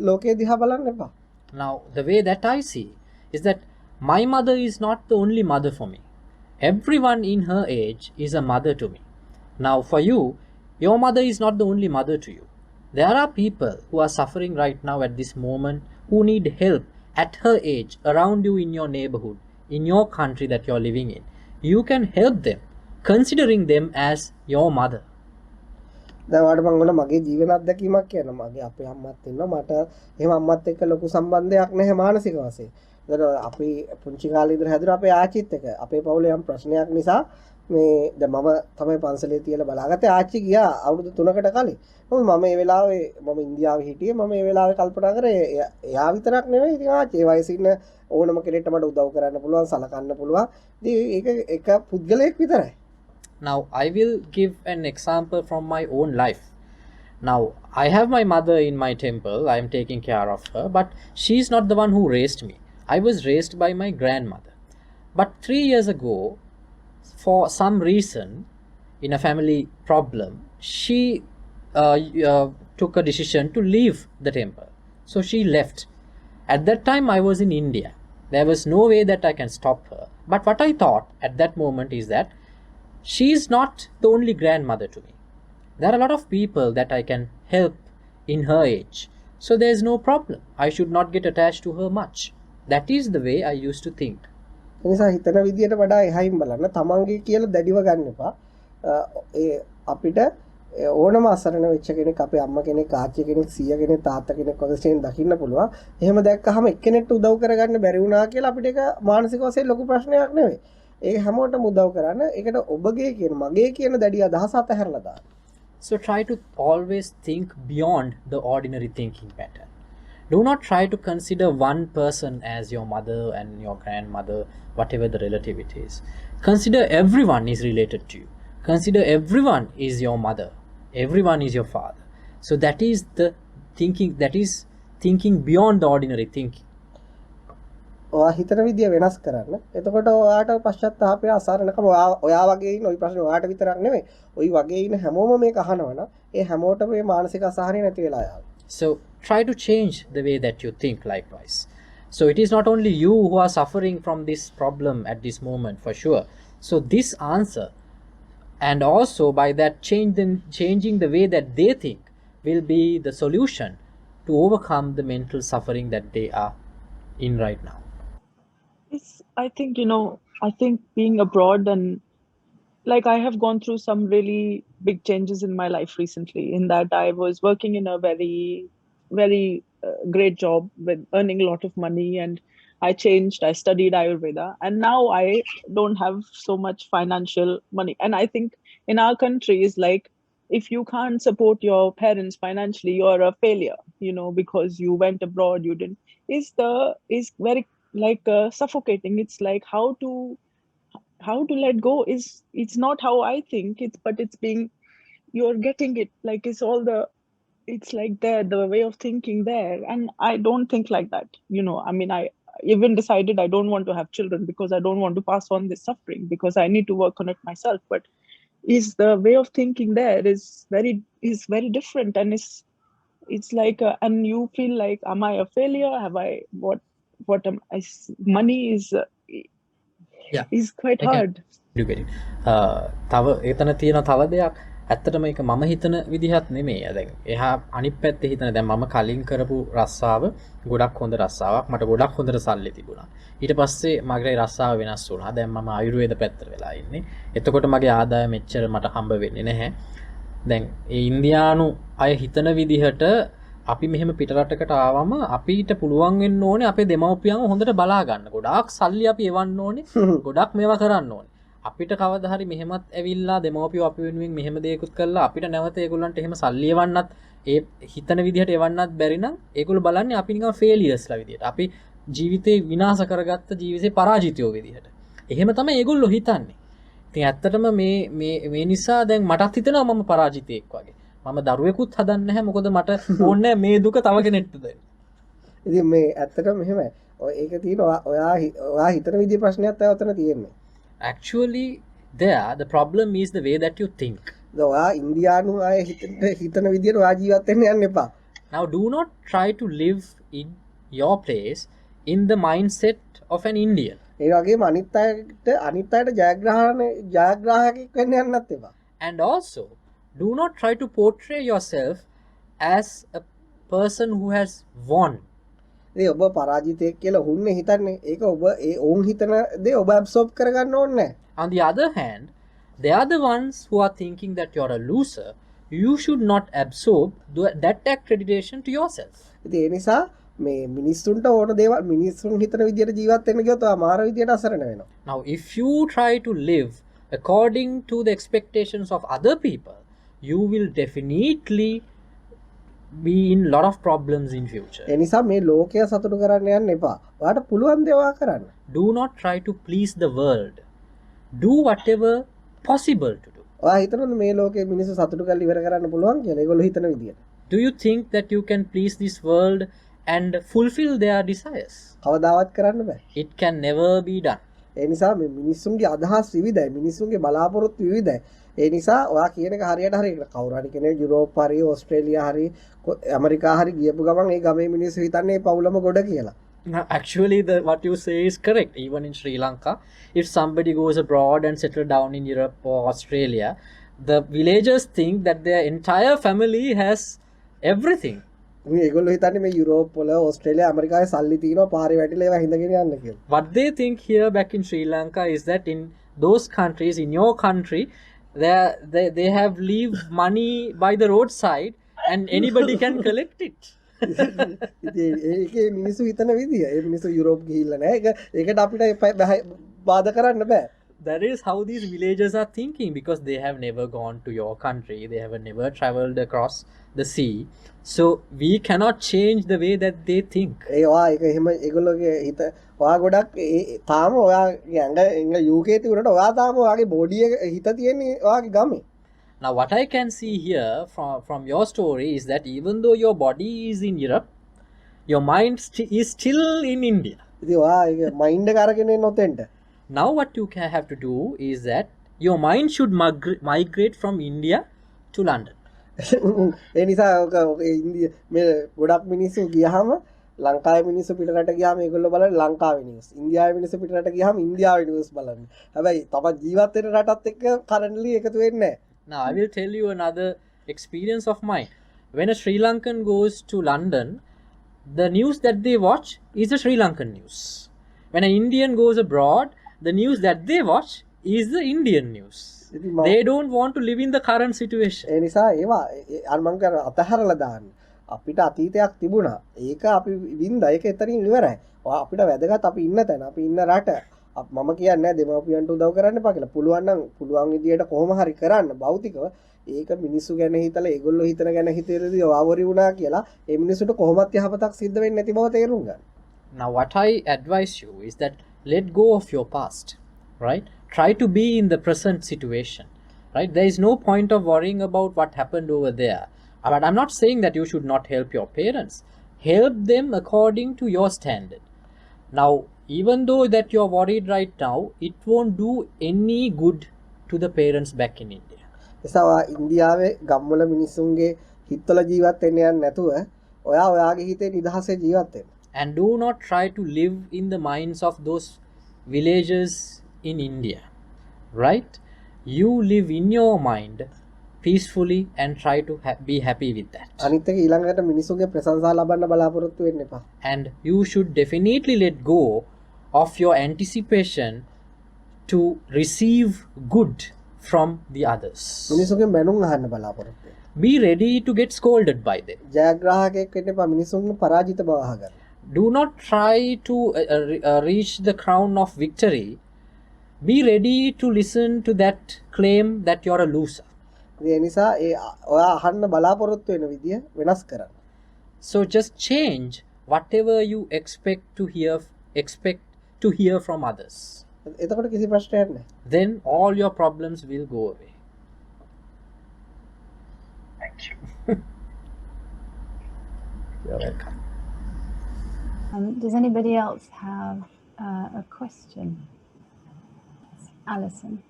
ලෝකේ දිහා බලන්න එපා. Now, the way that I see is that my mother is not the only mother for me. Everyone in her age is a mother to me. Now, for you, your mother is not the only mother to you. There are people who are suffering right now at this moment, who need help at her age, around you in your neighborhood, in your country that you are living in. You can help them, considering them as your mother. දැන් වාට මම උන මගේ ජීවන අත්දැකීමක් කියනවා. මගේ අපේ අම්මත් ඉන්නවා. මට එහෙම අම්මත් එක්ක ලොකු සම්බන්ධයක් නැහැ මානසික වශයෙන්. ඒතර අපි පුංචි කාලේ ඉඳලා හැදුණා අපේ ආච්චිත් එක්ක. අපේ පවුලේ යම් ප්‍රශ්නයක් නිසා මේ දැන් මම තමයි පන්සලේ තියලා බලාගත්තේ. ආච්චි ගියා අවුරුදු 3කට කලින්. මම මේ වෙලාවේ මම ඉන්දියාවේ හිටියේ. මම මේ වෙලාවේ කල්පනා කරේ එයා විතරක් නෙවෙයි ඉතින් ආච්චි ඒ වයසේ ඉන්න ඕනම කෙනෙක්ට මට උදව් කරන්න පුළුවන්, සලකන්න පුළුවන්. ඉතින් ඒක එක පුද්ගලයෙක් විතරයි. Now, I will give an example from my own life. Now, I have my mother in my temple. I am taking care of her, but she is not the one who raised me. I was raised by my grandmother. But 3 years ago, for some reason, in a family problem, she took a decision to leave the temple. So she left. At that time, I was in India. There was no way that I can stop her. But what I thought at that moment is that she is not the only grandmother to me. There are a lot of people that I can help in her age. So there is no problem. I should not get attached to her much. That is the way I used to think. එනිසා හිතන විදියට වඩා එහයින් බලන්න තමන්ගේ කියලා දැඩිව ගන්න එපා. ඒ අපිට ඕනම අසරණ වෙච්ච කෙනෙක් අපේ අම්මා කෙනෙක් ආච්චි කෙනෙක් සීයා කෙනෙක් තාත්තා කෙනෙක් වගේම දකින්න පුළුවන්. එහෙම දැක්කහම එක්කෙනෙක්ට උදව් කරගන්න බැරි වුණා කියලා අපිට ඒක මානසික වශයෙන් ලොකු ප්‍රශ්නයක් නෙවෙයි. ඒ හැමෝටම උදව් කරන්න ඒකට ඔබගේ කියන මගේ කියන දැඩි අදහස අතහැරලා දාන්න. So try to always think beyond the ordinary thinking pattern. Do not try to consider one person as your mother and your grandmother, whatever the relative it is. Consider everyone is related to you. Consider everyone is your mother. Everyone is your father. So that is the thinking, that is thinking beyond the ordinary thinking. ඔයා හිතන විදිය වෙනස් කරන්න. එතකොට ඔයාට පශ්චාත්තාපය අසරණකම ඔයා වගේ ඉන්න ওই ප්‍රශ්නේ ඔයාට විතරක් නෙමෙයි. ওই වගේ ඉන්න හැමෝම මේක අහනවනම් ඒ හැමෝටම මේ මානසික අසහනය නැති වෙලා යනවා. So try to change the way that you think likewise. So it is not only you who are suffering from this problem at this moment, for sure. So this answer, and also by that changing the way that they think, will be the solution to overcome the mental suffering that they are in right now. I think, I think being abroad and like I have gone through some really big changes in my life recently, in that I was working in a very, very great job with earning a lot of money, and I changed, I studied Ayurveda, and now I don't have so much financial money. And I think in our country is like, if you can't support your parents financially, you're a failure, you know, because you went abroad, you didn't, is very like suffocating. It's like how to let go is, it's not how I think it's, but it's being, you're getting it, like it's all the, it's like the way of thinking there. And I don't think like that, you know. I mean, I even decided I don't want to have children because I don't want to pass on this suffering, because I need to work on it myself. But is the way of thinking there is very different, and it's like and you feel like, am I a failure, have I what am I, money Yeah. is quite I can hard. educate it. තව එතන තියෙන තව දෙයක් ඇත්තටම ඒක මම හිතන විදිහක් නෙමෙයි. දැන් එහා අනිත් පැත්තේ හිතන දැන් මම කලින් කරපු රස්සාව ගොඩක් හොඳ රස්සාවක්. මට ගොඩක් හොඳට සල්ලි තිබුණා. ඊට පස්සේ මගේ රස්සාව වෙනස් වුණා. දැන් මම ආයුර්වේද පැත්තට වෙලා ඉන්නේ. එතකොට මගේ ආදායම මෙච්චර මට හම්බ වෙන්නේ නැහැ. දැන් ඒ ඉන්දියානු අය හිතන විදිහට අපි මෙහෙම පිටරටකට ආවම අපිට පුළුවන් වෙන්න ඕනේ අපේ දෙමව්පියන්ව හොඳට බලා ගන්න. ගොඩාක් සල්ලි අපි එවන්න ඕනේ. ගොඩක් මේවා කරන්න ඕනේ. අපිට කවදා හරි මෙහෙමත් ඇවිල්ලා දෙමව්පියෝ අපි වෙනුවෙන් මෙහෙම දෙයක්ත් කරලා අපිට නැවත ඒගොල්ලන්ට එහෙම සල්ලි එවන්නත් ඒ හිතන විදිහට එවන්නත් බැරි නම් ඒගොල්ලෝ බලන්නේ අපි නිකන් ෆේලියර්ස්ලා විදිහට. අපි ජීවිතේ විනාශ කරගත්ත ජීවිතේ පරාජිතයෝ විදිහට. එහෙම තමයි ඒගොල්ලෝ හිතන්නේ. ඉතින් ඇත්තටම මේ නිසා දැන් මටත් හිතෙනවා මම පරාජිතයෙක් වගේ. මම දරුවෙකුත් හදන්නේ නැහැ, මොකද මට ඕනේ මේ දුක තව කෙනෙක්ට දෙන්න. ඉතින් මේ ඇත්තටම මෙහෙමයි. ඔය ඒක තියෙනවා ඔයා හිතන විදිහේ ප්‍රශ්නයක් තමයි උතන තියෙන්නේ. Actually there the problem is the way that you think. ඔයා ඉන්දියානු අය හිතන විදිහට ඔයා ජීවත් වෙන්න යන්න එපා. Now do not try to live in your place in the mindset of an Indian. ඒ වගේම අනිත් අයට ජයග්‍රාහකෙක් වෙන්න යන්නත් එපා. And also do not try to portray yourself as a person who has won. ඒ ඔබ පරාජිතයෙක් කියලා හුන්නේ හිතන්නේ. ඒක ඔබ ඒ ඔවුන් හිතන දේ ඔබ ඇබ්සෝබ් කරගන්න ඕනේ නැහැ. On the other hand, they are the ones who are thinking that you're a loser. You should not absorb that accreditation to yourself. ඉතින් ඒ නිසා මේ මිනිස්සුන්ට ඕන දේවල් මිනිස්සුන් හිතන විදියට ජීවත් වෙන්න ගියොත් ඔයා මාර විදියට අසරණ වෙනවා. Now if you try to live according to the expectations of other people, you will definitely be in lot of problems in future. ඒ නිසා මේ ලෝකය සතුටු කරන්න යන්න එපා. ඔයාට පුළුවන් දේ ඔයා කරන්න. Do not try to please the world. Do whatever possible to do. ඔයා හිතනද මේ ලෝකේ මිනිස්සු සතුටු කරලා ඉවර කරන්න පුළුවන් කියලා? ඒගොල්ලෝ හිතන විදියට. Do you think that you can please this world and fulfill their desires? කවදාවත් කරන්න බෑ. It can never be done. ඒ නිසා මේ මිනිස්සුන්ගේ අදහස් විවිධයි. මිනිස්සුන්ගේ බලාපොරොත්තු විවිධයි. ඒ නිසා ඔයා කියන එක හරියට හරි කවුරු හරි කෙනෙක් යුරෝප් හරි ඕස්ට්‍රේලියා හරි ඇමරිකා හරි ගියපු ගමන් ඒ ගමේ මිනිස්සු හිතන්නේ පවුලම ගොඩ කියලා. Now, actually, what you say is correct. Even in Sri Lanka, if somebody goes abroad and settle down in Europe or Australia, the villagers think that their entire family has everything. ඒගොල්ලෝ හිතන්නේ මේ Europe වල ඕස්ට්‍රේලියා ඇමරිකාවේ සල්ලි තියෙනවා පාරේ වැටිලා ඒවා හින්දගෙන යන්න කියලා. What they think here back in Sri Lanka is that in those countries, in your country, they have leave money by the roadside and anybody can collect it. ඒකේ මිනිස්සු හිතන විදිය. ඒ මිනිස්සු යුරෝප් ගිහිල්ලා නැහැ. ඒකට අපිට බාධා කරන්න බෑ. That is how these villagers are thinking, because they have never gone to your country, they have never traveled across the sea, so we cannot change the way that they think. ඒ ඔයා ඒක එහෙම ඒගොල්ලෝගේ හිත ඔයා ගොඩක් තාම ඔයාගේ ඇඟ UK තිබුණාට ඔයා තාම ඔයාගේ බොඩි එක හිත තියෙන්නේ ඔයාගේ ගමේ. Now what I can see here from your story is that even though your body is in Europe, your mind is still in India. ඉතින් ඔයා ඒක මයින්ඩ් එක අරගෙන එන්න ඔතෙන්ට. Now what you can have to do is that your mind should migrate from India to London. ඒ නිසා ඉන්දිය මේ ගොඩක් මිනිස්සු ගියාම ලංකාවේ මිනිස්සු පිටරට ගියාම ඒගොල්ලෝ බලන්නේ ලංකාවේ නිවුස්. ඉන්දියාවේ මිනිස්සු පිටරට ගියාම ඉන්දියාවේ නිවුස් බලන්නේ. හැබැයි තමන් ජීවත් වෙන රටත් එක්ක කරන්ට්ලි එකතු වෙන්නේ නැහැ. Now I will tell you another experience of mine. When a Sri Lankan goes to London, the news that they watch is the Sri Lankan news. When an Indian goes abroad, the news that they watch is the Indian news. They don't want to live in the current situation. ඒ නිසා ඒවා අර මං කියන අතහැරලා දාන්න. අපිට අතීතයක් තිබුණා. ඒක අපි වින්දා. ඒක එතනින් ඉවරයි. අපිට වැදගත් අපි ඉන්න තැන, අපි ඉන්න රට. මම කියන්නේ දෙමාපියන්ට උදව් කරන්න එපා කියලා. පුළුවන් නම් පුළුවන් විදියට කොහොම හරි කරන්න භෞතිකව. ඒක මිනිස්සු ගැන හිතලා ඒගොල්ලෝ හිතන ගැන හිතේදී වාවරි වුණා කියලා ඒ මිනිස්සුන්ට කොහොමත් යහපතක් සිද්ධ වෙන්නේ නැති බව තේරුම් ගන්න. Now what I advise you is that let go of your past, right? Try to be in the present situation, right? There is no point of worrying about what happened over there. But I'm not saying that you should not help your parents. Help them according to your standard. Now, even though that you're worried right now, it won't do any good to the parents back in India. එසා ඉන්දියාවේ ගම්වල මිනිස්සුන්ගේ හිතවල ජීවත් වෙන්න යන්නේ නැතුව ඔයා ඔයාගේ හිතේ නිදහසේ ජීවත් වෙන්න. And do not try to live in the minds of those villages in India, right? You live in your mind peacefully and try to be happy with that. අනිත් එක ඊළඟට මිනිස්සුන්ගේ ප්‍රශංසා ලබන්න බලාපොරොත්තු වෙන්න එපා. And you should definitely let go of your anticipation to receive good from the others. මිනිස්සුන්ගෙන් බැනුම් අහන්න බලාපොරොත්තු වෙන්න. Be ready to get scolded by them. ජයග්‍රාහකයෙක් වෙන්න එපා. මිනිස්සුන්ගේ පරාජිත බව අහගන්න. Do not try to reach the crown of victory. Be ready to listen to that claim that you're a loser. ඒ නිසා ඒ ඔයා අහන්න බලාපොරොත්තු වෙන විදිය වෙනස් කරන්න. So just change whatever you expect to hear from others. එතකොට කිසි ප්‍රශ්නයක් නැහැ. Then all your problems will go away. Thank you. You're welcome. Does anybody else have a question? Alison.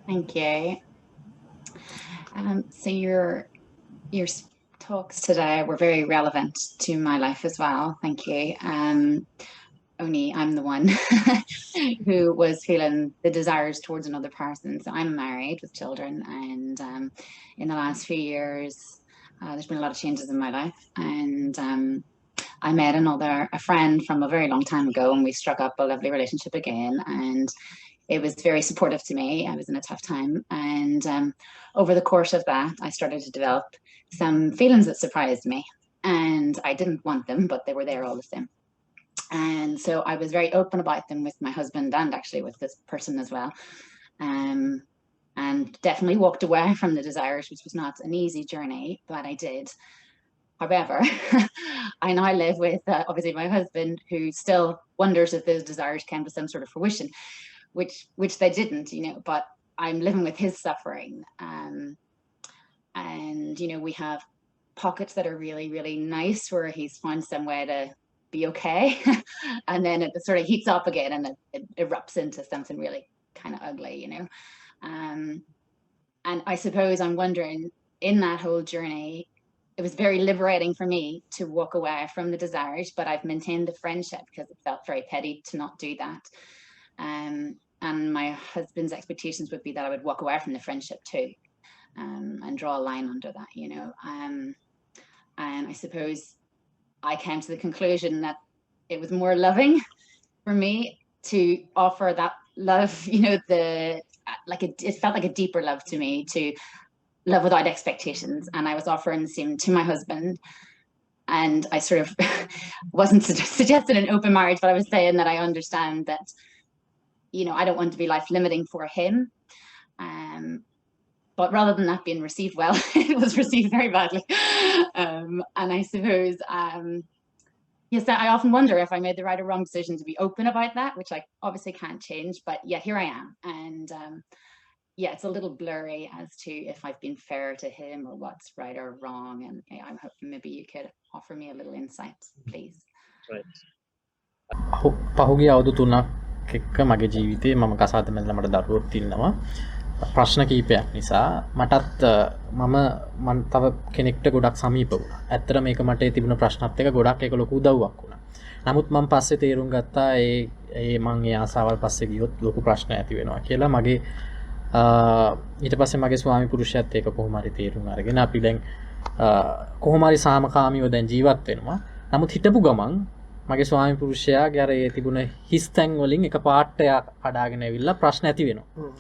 Thank you. So your talks today were very relevant to my life as well. Thank you. Only I'm the one who was feeling the desires towards another person. So I'm married with children, and in the last few years, there's been a lot of changes in my life, and I met a friend from a very long time ago, and we struck up a lovely relationship again, and it was very supportive to me. I was in a tough time, and over the course of that, I started to develop some feelings that surprised me, and I didn't want them, but they were there all the same. And so I was very open about them with my husband and actually with this person as well, and definitely walked away from the desires, which was not an easy journey, but I did. However, I now live with obviously my husband, who still wonders if those desires came to some sort of fruition, which they didn't, but I'm living with his suffering. And, we have pockets that are really, really nice where he's found some way to be okay. And then it sort of heats up again and it erupts into something really kind of ugly, And I suppose I'm wondering, in that whole journey, it was very liberating for me to walk away from the desires, but I've maintained the friendship because it felt very petty to not do that. And my husband's expectations would be that I would walk away from the friendship too, and draw a line under that, And I suppose I came to the conclusion that it was more loving for me to offer that love, it felt like a deeper love to me, to love without expectations. And I was offering the same to my husband. And I sort of wasn't suggesting an open marriage, but I was saying that I understand that, I don't want to be life limiting for him. But rather than that being received well, it was received very badly. And I suppose, yes, I often wonder if I made the right or wrong decision to be open about that, which I obviously can't change. But yeah, here I am. And it's a little blurry as to if I've been fair to him or what's right or wrong. And I'm hoping maybe you could offer me a little insight, please. Right. පහුගිය අවුරුදු 3ක් එක්ක මගේ ජීවිතේ මම කසාද මැදලා මට දරුවෝ තින්නවා. ප්‍රශ්න කීපයක් නිසා මටත් මම තව කෙනෙක්ට ගොඩක් සමීප වුණා. ඇත්තට මේක මට තිබුණ ප්‍රශ්නත් එක ගොඩක් ඒක ලොකු උදව්වක් වුණා. නමුත් මම පස්සේ තේරුම් ගත්තා ඒ මං ඒ ආසාවල් පස්සේ ගියොත් ලොකු ප්‍රශ්න ඇති වෙනවා කියලා. මගේ ඊට පස්සේ මගේ ස්වාමි පුරුෂයාත් ඒක කොහොම හරි තේරුම් අරගෙන අපි දැන් කොහොම හරි සාමකාමීව දැන් ජීවත් වෙනවා. නමුත් හිටපු ගමන් මගේ ස්වාමි පුරුෂයාගේ අර ඒ තිබුණ හිස්තැන් වලින් එක පාට කඩාගෙන ඇවිල්ලා ප්‍රශ්න ඇති වෙනවා.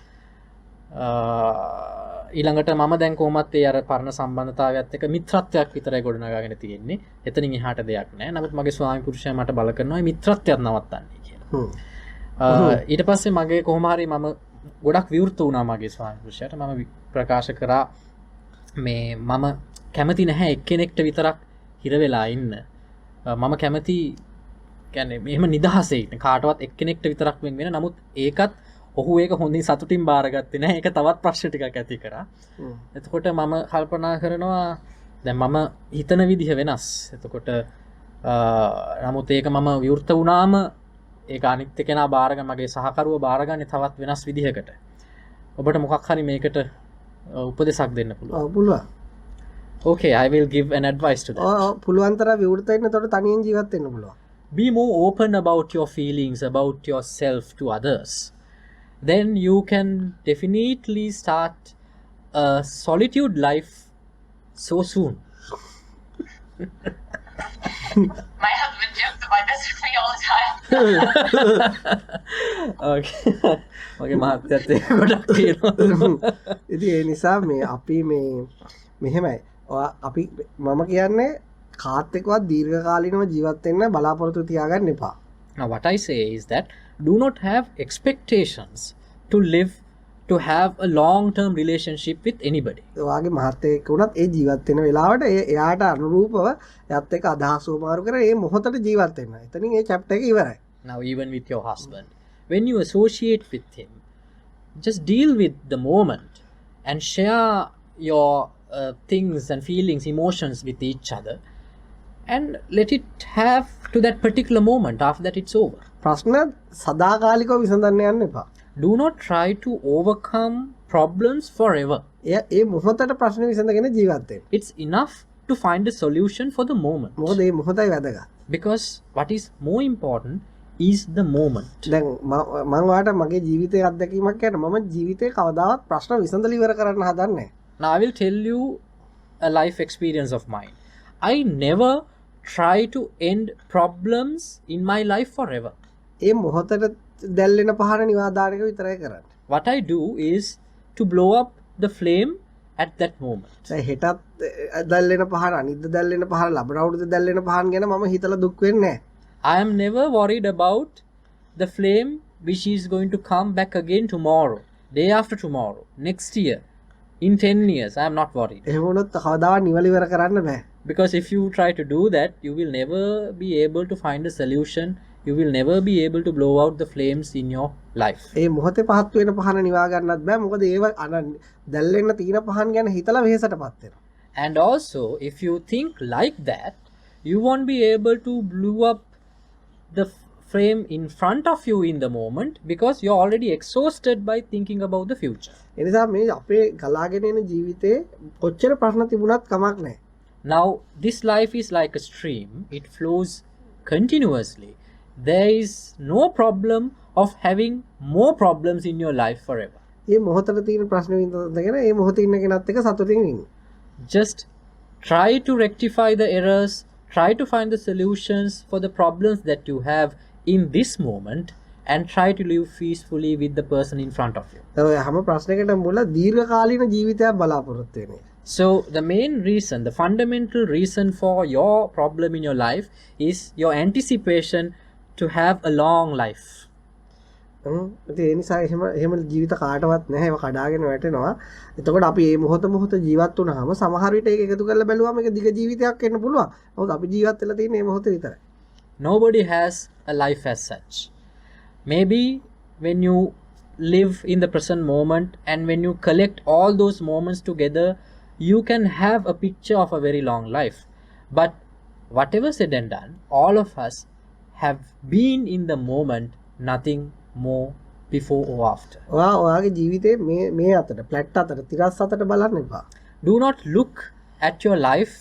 ඊළඟට මම දැන් කොහොමත් ඒ අර පරණ සම්බන්ධතාවයත් එක්ක මිත්‍රත්වයක් විතරයි ගොඩනගාගෙන තියෙන්නේ. එතනින් එහාට දෙයක් නැහැ. නමුත් මගේ ස්වාමි පුරුෂයා මට බල කරනවා මේ මිත්‍රත්වයක් නවත්තන්නේ කියලා. ඊට පස්සේ මගේ කොහොම හරි මම ගොඩක් විවෘත වුණා මගේ ස්වාමි පුරුෂයාට. මම ප්‍රකාශ කරා මේ මම කැමති නැහැ එක්කෙනෙක්ට විතරක් හිර වෙලා ඉන්න. මම කැමති කියන්නේ මෙහෙම නිදහසේ ඉන්න කාටවත් එක්කෙනෙක්ට විතරක් වෙන නමුත් ඒකත් ඔහු ඒක හොඳින් සතුටින් බාරගත්තේ නැහැ. ඒක තවත් ප්‍රශ්න ටිකක් ඇති කරා. එතකොට මම කල්පනා කරනවා දැන් මම හිතන විදිහ වෙනස්. එතකොට නමුත් ඒක මම විවෘත වුණාම ඒක අනිත් කෙනා බාරගන්න මගේ සහකරුව බාරගන්නේ තවත් වෙනස් විදිහකට. ඔබට මොකක් හරි මේකට උපදෙසක් දෙන්න පුළුවන්. පුළුවන්. Okay, I will give an advice to that. පුළුවන් තරම් විවෘත වෙන්න එතකොට තනියෙන් ජීවත් වෙන්න පුළුවන්. Be more open about your feelings, about yourself to others. Then you can definitely start a solitude life so soon. My husband jokes about this with me all the time. Okay. Okay, මහත්යත් ඒක ගොඩක් තියෙනවා. ඉතින් ඒ නිසා මේ අපි මේ මෙහෙමයි. අපි මම කියන්නේ කාත් එක්කවත් දීර්ඝකාලීනව ජීවත් වෙන්න බලාපොරොත්තු තියාගන්න එපා. Now what I say is that do not have expectations to live, to have a long-term relationship with anybody. ඔයාගේ මහත්තයෙක් වුණත් ඒ ජීවත් වෙන වෙලාවට එයාට අනුරූපව එයත් එක්ක අදහස් උමාරු කරලා ඒ මොහොතට ජීවත් වෙන්න. එතනින් ඒ chapter එක ඉවරයි. Now even with your husband, when you associate with him, just deal with the moment and share your things and feelings, emotions with each other, and let it have to that particular moment. After that it's over. ප්‍රශ්න සදාකාලිකව විසඳන්න යන්න එපා. Do not try to overcome problems forever. ඒ මොහොතට ප්‍රශ්න විසඳගෙන ජීවත් වෙන්න. It's enough to find a solution for the moment. මොකද මේ මොහොතයි වැදගත්. Because what is more important is the moment. දැන් මම ඔයාලට මගේ ජීවිතයේ අත්දැකීමක් කියන්න මම ජීවිතේ කවදාවත් ප්‍රශ්න විසඳලා ඉවර කරන්න හදන්නේ නැහැ. Now I will tell you a life experience of mine. I never try to end problems in my life forever. ඒ මොහොතට දැල්ලෙන පහන නිවාදානක විතරයි කරන්නේ. What I do is to blow up the flame at that moment. දැන් හෙටත් දැල්ලෙන පහන අනිද්ද දැල්ලෙන පහන ලබන අවුරුද්ද දැල්ලෙන පහන් ගැන මම හිතලා දුක් වෙන්නේ නැහැ. I am never worried about the flame which is going to come back again tomorrow, day after tomorrow, next year, in 10 years. I am not worried. එහෙම වුණොත් කවදාවත් නිවල ඉවර කරන්න බෑ. Because if you try to do that, you will never be able to find a solution. You will never be able to blow out the flames in your life. ඒ මොහොතේ පහත් වෙන පහන නිවා ගන්නත් බෑ. මොකද ඒව දැල්ලෙන්න තියෙන පහන් ගැන හිතලා වෙහෙසටපත් වෙනවා. And also, if you think like that, you won't be able to blow up the frame in front of you in the moment because you're already exhausted by thinking about the future. එනිසා මේ අපේ ගලාගෙන එන ජීවිතේ කොච්චර ප්‍රශ්න තිබුණත් කමක් නැහැ. Now, this life is like a stream. It flows continuously. There is no problem of having more problems in your life forever. මේ මොහොතේ තියෙන ප්‍රශ්න විඳගෙන මේ මොහොතේ ඉන්න කෙනත් එක්ක සතුටින් ඉන්න. Just try to rectify the errors, try to find the solutions for the problems that you have in this moment and try to live peacefully with the person in front of you. ඔය හැම ප්‍රශ්නයකටම මුල දීර්ඝකාලීන ජීවිතයක් බලාපොරොත්තු වෙන්නේ. So the main reason, the fundamental reason for your problem in your life is your anticipation to have a long life. ඒ නිසා එහෙම ජීවිත කාටවත් නැහැ. ඒව කඩාගෙන වැටෙනවා. එතකොට අපි මේ මොහොත ජීවත් වුණාම සමහර විට ඒක එකතු කරලා බැලුවාම ඒක දිග ජීවිතයක් වෙන්න පුළුවන්. මොකද අපි ජීවත් වෙලා තියෙන්නේ මේ මොහොතේ විතරයි. Nobody has a life as such. Maybe when you live in the present moment and when you collect all those moments together, you can have a picture of a very long life. But whatever said and done, all of us have been in the moment, nothing more before or after. ඔයාගේ ජීවිතේ මේ අතට flat අතට තිරස් අතට බලන්න එපා. Do not look at your life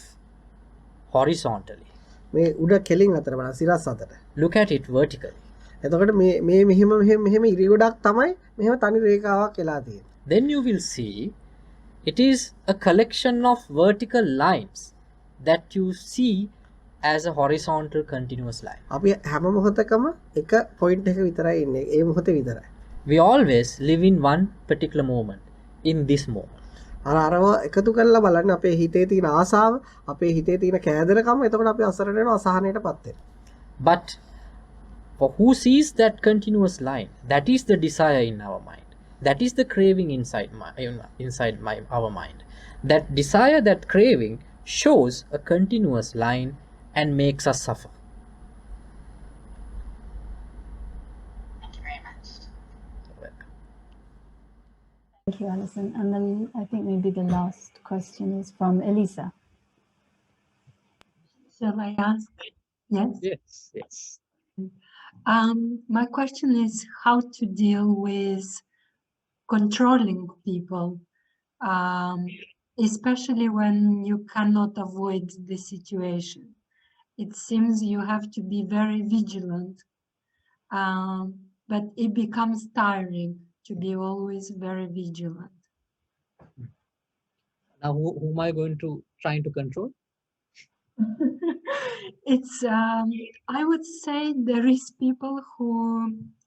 horizontally. මේ උඩ කෙලින් අතට බලන්න සිරස් අතට. Look at it vertically. එතකොට මේ මෙහෙම ඉරි ගොඩක් තමයි මෙහෙම තනි රේඛාවක් වෙලා තියෙන්නේ. Then you will see it is a collection of vertical lines that you see as a horizontal continuous line. අපි හැම මොහොතකම එක පොයින්ට් එක විතරයි ඉන්නේ. ඒ මොහොතේ විතරයි. We always live in one particular moment, in this moment. අරව එකතු කරලා බලන්න අපේ හිතේ තියෙන ආසාව, අපේ හිතේ තියෙන කෑදරකම එතකොට අපි අසරණ වෙනවා අසහනයටපත් වෙනවා. But for who sees that continuous line, that is the desire in our mind. That is the craving inside our mind. That desire, that craving shows a continuous line and makes us suffer. Thank you very much. Thank you, Alison. And then I think maybe the last question is from Elisa. Shall I ask? Yes. Yes. My question is how to deal with controlling people, especially when you cannot avoid the situation. It seems you have to be very vigilant, but it becomes tiring to be always very vigilant. Now, who am I going to trying to control? It's I would say there is people who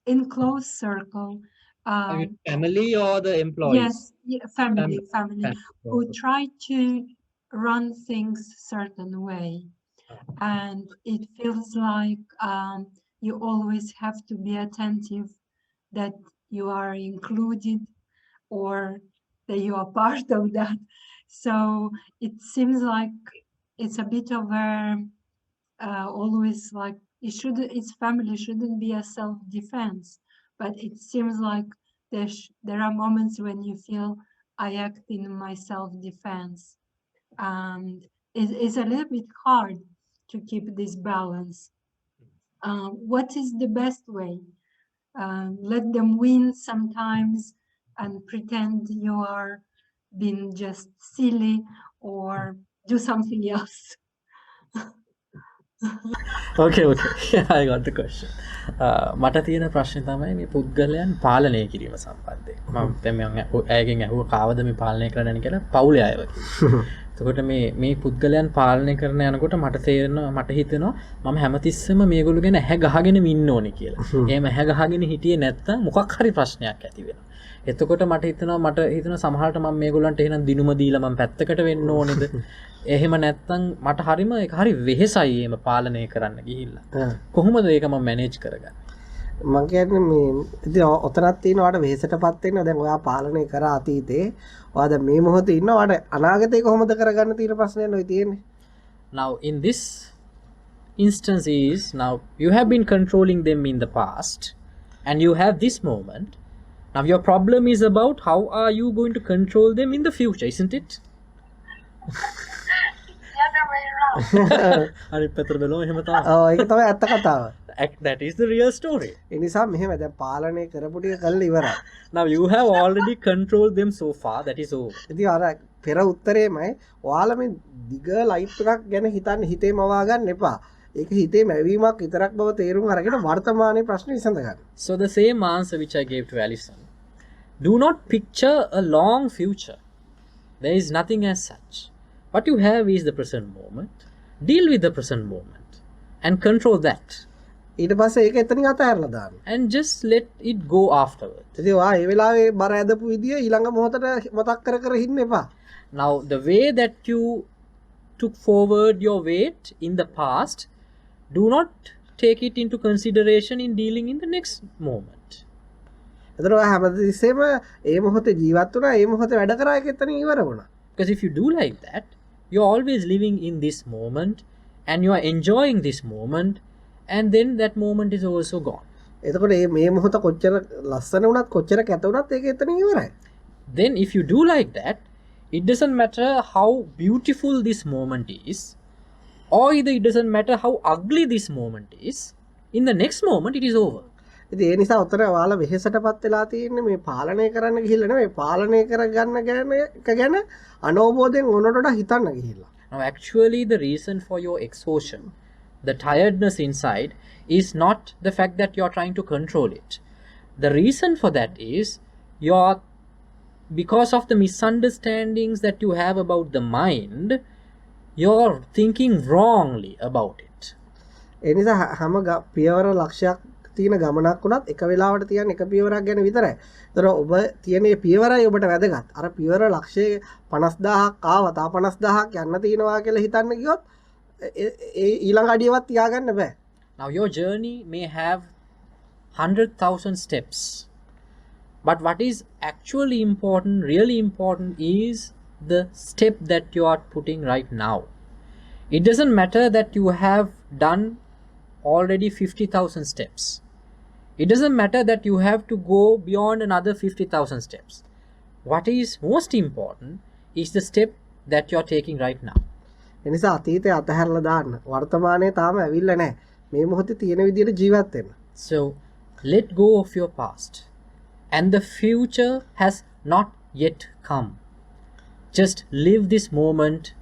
in close circle I mean, family or the employees? yes, family Family. who try to run things certain way, and it feels like you always have to be attentive that you are included or that you are part of that. So it seems like it's a bit of a always like its family shouldn't be a self-defense, but it seems like there are moments when you feel I act in my self-defense, and it's a little bit hard to keep this balance. What is the best way? Let them win sometimes and pretend you are being just silly, or do something else. Okay. I got the question. මට තියෙන ප්‍රශ්නේ තමයි මේ පුද්ගලයන් පාලනය කිරීම සම්බන්ධයෙන්. මම දැන් ඇයගෙන් අහුව කාවද මේ පාලනය කරන්න කියලා පවුලේ අයව කිව්වා. එතකොට මේ පුද්ගලයන් පාලනය කරන යනකොට මට තේරෙනවා මට හිතෙනවා මම හැමතිස්සෙම මේගොල්ලෝ ගැන ඇහැ ගහගෙන ඉන්න ඕනේ කියලා. එහෙම ඇහැ ගහගෙන හිටියේ නැත්තම් මොකක් හරි ප්‍රශ්නයක් ඇති වෙනවා. එතකොට මට හිතෙනවා සමහරට මම මේගොල්ලන්ට එහෙනම් දිනුම දීලා මම පැත්තකට වෙන්න ඕනේද? එහෙම නැත්තම් මට හරිම ඒක හරි වෙහෙසයි එහෙම පාලනය කරන්න ගිහිල්ලා. කොහොමද ඒක මම මැනේජ් කරගන්නේ? මම කියන්නේ මේ ඉතින් ඔතනක් තියෙන ඔයාලට වෙහෙසටපත් වෙනවා. දැන් ඔයා පාලනය කරා අතීතේ. ඔයා දැන් මේ මොහොතේ ඉන්නවා. ඔයාට අනාගතේ කොහොමද කරගන්න තියෙන ප්‍රශ්නයක් නෙවෙයි තියෙන්නේ. Now in this instance is now you have been controlling them in the past and you have this moment. Now your problem is about how are you going to control them in the future, isn't it? The other way around. අනිත් පැත්තට බලුවම එහෙම තමයි. ඒක තමයි ඇත්ත කතාව. That is the real story. ඒ නිසා මෙහෙම දැන් පාලනය කරපු ටික කළා ඉවරයි. Now you have already controlled them so far, that is over. ඉතින් අර පෙර උත්තරේමයි ඔයාලා මේ දිග ලයිෆ් එකක් ගැන හිතන්න හිතේ මවා ගන්න එපා. ඒක හිතේ මැවීමක් විතරක් බව තේරුම් අරගෙන වර්තමානයේ ප්‍රශ්න විසඳ ගන්න. So the same answer which I gave to Alison. Do not picture a long future. There is nothing as such. What you have is the present moment. Deal with the present moment and control that. ඊට පස්සේ ඒක එතනින් අතහැරලා දාන්න. And just let it go afterwards. ඉතින් ඔයා ඒ වෙලාවේ බර ඇදපු විදිය ඊළඟ මොහොතට මතක් කර කර ඉන්න එපා. Now the way that you took forward your weight in the past, do not take it into consideration in dealing in the next moment. එතන ඔයා හැමතිස්සෙම ඒ මොහොතේ ජීවත් වුණා, ඒ මොහොතේ වැඩ කරා ඒක එතනින් ඉවර වුණා. Because if you do like that, you're always living in this moment and you are enjoying this moment, and then that moment is also gone. එතකොට මේ මොහොත කොච්චර ලස්සන වුණත් කොච්චර කැත වුණත් ඒක එතනින් ඉවරයි. Then if you do like that, it doesn't matter how beautiful this moment is, or either it doesn't matter how ugly this moment is, in the next moment it is over. ඉතින් ඒ නිසා උතර ඔයාලා වෙහෙසටපත් වෙලා තියෙන්නේ මේ පාලනය කරන්න ගිහිල්ලා නෙවෙයි පාලනය කරගන්න ගැන අනෝබෝධයෙන් ඔනොටට හිතන්න ගිහිල්ලා. Now actually the reason for your exhaustion, the tiredness inside, is not the fact that you are trying to control it. The reason for that is because of the misunderstandings that you have about the mind, you're thinking wrongly about it. ඒ නිසා හැම පියවර ලක්ෂයක් තියෙන ගමනක් වුණත් එක වෙලාවට තියන්නේ එක පියවරක් ගැන විතරයි. ඒතර ඔබ තියෙන මේ පියවරයි ඔබට වැදගත්. අර පියවර ලක්ෂයේ 50000ක් ආවා තා 50000ක් යන්න තියෙනවා කියලා හිතන්න ගියොත් ඊළඟ අඩියවත් තියාගන්න බෑ. Now your journey may have 100,000 steps, but what is actually important, really important, is the step that you are putting right now. It doesn't matter that you have done already 50,000 steps. It doesn't matter that you have to go beyond another 50,000 steps. What is most important is the step that you are taking right now. එනිසා අතීතය අතහැරලා දාන්න. වර්තමානයේ තාම ඇවිල්ලා නැහැ. මේ මොහොතේ තියෙන විදිහට ජීවත් වෙන්න. So let go of your past, and the future has not yet come. Just live this moment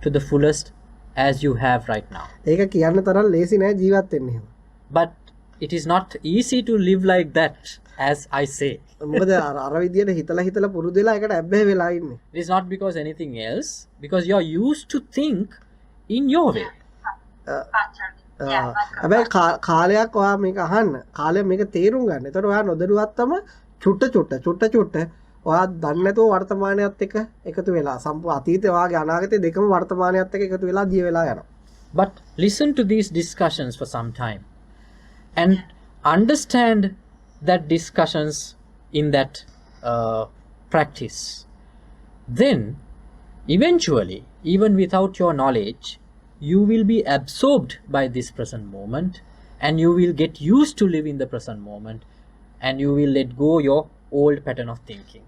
to the fullest as you have right now. ඒක කියන්න තරම් ලේසි නෑ ජීවත් වෙන්න එහෙම. But it is not easy to live like that, as I say. මොකද අර විදියට හිතලා පුරුදු වෙලා ඒකට ඇබ්බැහි වෙලා ඉන්නේ. It is not because anything else, because you are used to think in your way. හැබැයි කාලයක් ඔයා මේක අහන්න. කාලයක් මේක තේරුම් ගන්න. ඒතකොට ඔයා නොදැනුවත්වම චුට්ට ඔයා දන්නේ නැතුව වර්තමානයත් එක්ක එකතු වෙලා අතීතය වාගේ අනාගතය දෙකම වර්තමානයත් එක්ක එකතු වෙලා දිය වෙලා යනවා. But listen to these discussions for some time and understand that discussions in that practice. Then eventually, even without your knowledge, you will be absorbed by this present moment, and you will get used to live in the present moment, and you will let go your old pattern of thinking.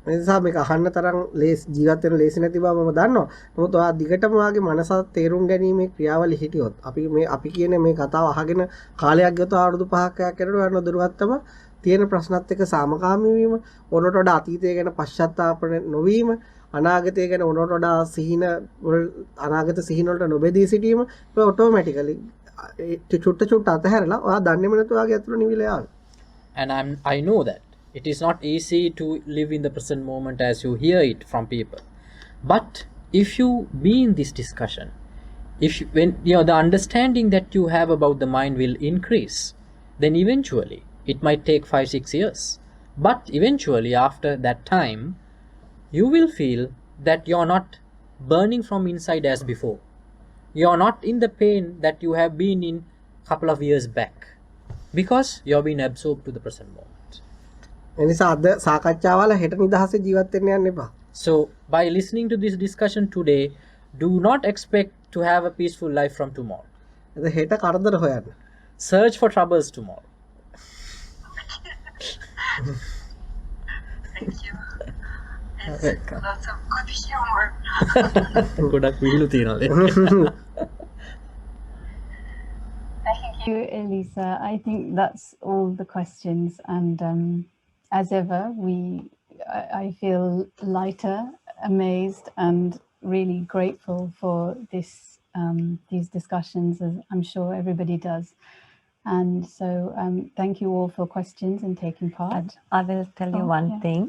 මේ නිසා මේක අහන්න තරම් ජීවත් වෙන ලේසි නැති බව මම දන්නවා. නමුත් ඔයා දිගටම වාගේ මනස තේරුම් ගැනීමේ ක්‍රියාවලිය හිටියොත් අපි කියන මේ කතාව අහගෙන කාලයක් ගත අවුරුදු 5ක් යනකොට ඔයා නොදරුවත්වම තියෙන ප්‍රශ්නත් එක්ක සාමකාමී වීම, ඕනට වඩා අතීතය ගැන පශ්චාත්තාප නොවීම, අනාගතය ගැන ඕනට වඩා අනාගත සිහින වලට නොබෙදී සිටීම ඔටෝමැටිකලි චුට්ට අතහැරලා ඔයා දන්නේම නැතුව වාගේ අතුරු නිවිලා යාවි. And I know that it is not easy to live in the present moment as you hear it from people. But if you be in this discussion, when the understanding that you have about the mind will increase, then eventually it might take 5-6 years. But eventually after that time, you will feel that you are not burning from inside as before. You are not in the pain that you have been in a couple of years back, because you have been absorbed to the present moment. එනිසා අද සාකච්ඡාවල හෙට නිදහසේ ජීවත් වෙන්න යන්න එපා. So by listening to this discussion today, do not expect to have a peaceful life from tomorrow. එද හෙට කරදර හොයන්න. Search for troubles tomorrow. Thank you. It's lots of good humor. ගොඩක් විහිළු තියෙනවා. Thank you, Elisa. I think that's all the questions, and as ever, I feel lighter, amazed, and really grateful for these discussions, as I'm sure everybody does. And so, thank you all for questions and taking part. I will tell you one thing,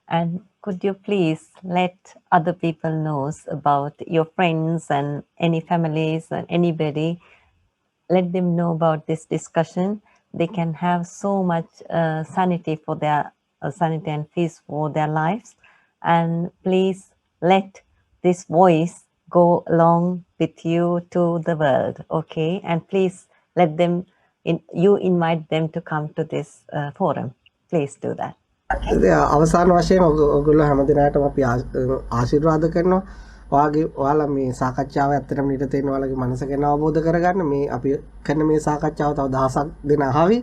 and could you please let other people know about your friends and any families and anybody. Let them know about this discussion. They can have so much sanity for their sanity and peace for their lives. And please let this voice go along with you to the world, okay? And please let them, you invite them to come to this forum. Please do that. අවසාන වශයෙන් ඔයගොල්ලෝ හැමදිනාටම අපි ආශිර්වාද කරනවා. ඔයාලා මේ සාකච්ඡාව ඇත්තටම ඊට තේරෙන ඔයාලගේ මනස ගැන අවබෝධ කරගන්න මේ අපි කරන මේ සාකච්ඡාව තව දහසක් දෙන අහවි.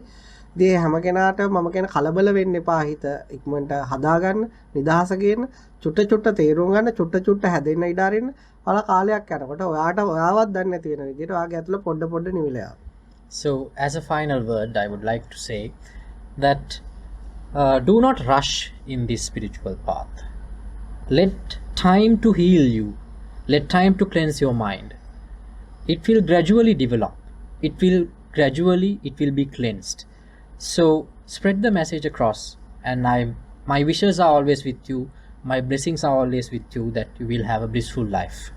ඉතින් හැම කෙනාට මම කියන කලබල වෙන්න එපා, හිත ඉක්මනට හදාගන්න, නිදහස ගන්න, චුට්ට තේරුම් ගන්න, චුට්ට හැදෙන්න ඉඩ අරින්න. ඔයාලා කාලයක් යනකොට ඔයාවත් දන්නේ නැති වෙන විදිහට ඔයාගේ ඇතුළ පොඩ නිවිලා යනවා. So as a final word, I would like to say that do not rush in this spiritual path. Let time to heal you. Let time to cleanse your mind. It will gradually develop. It will be cleansed. So spread the message across, and my wishes are always with you. My blessings are always with you, that you will have a blissful life.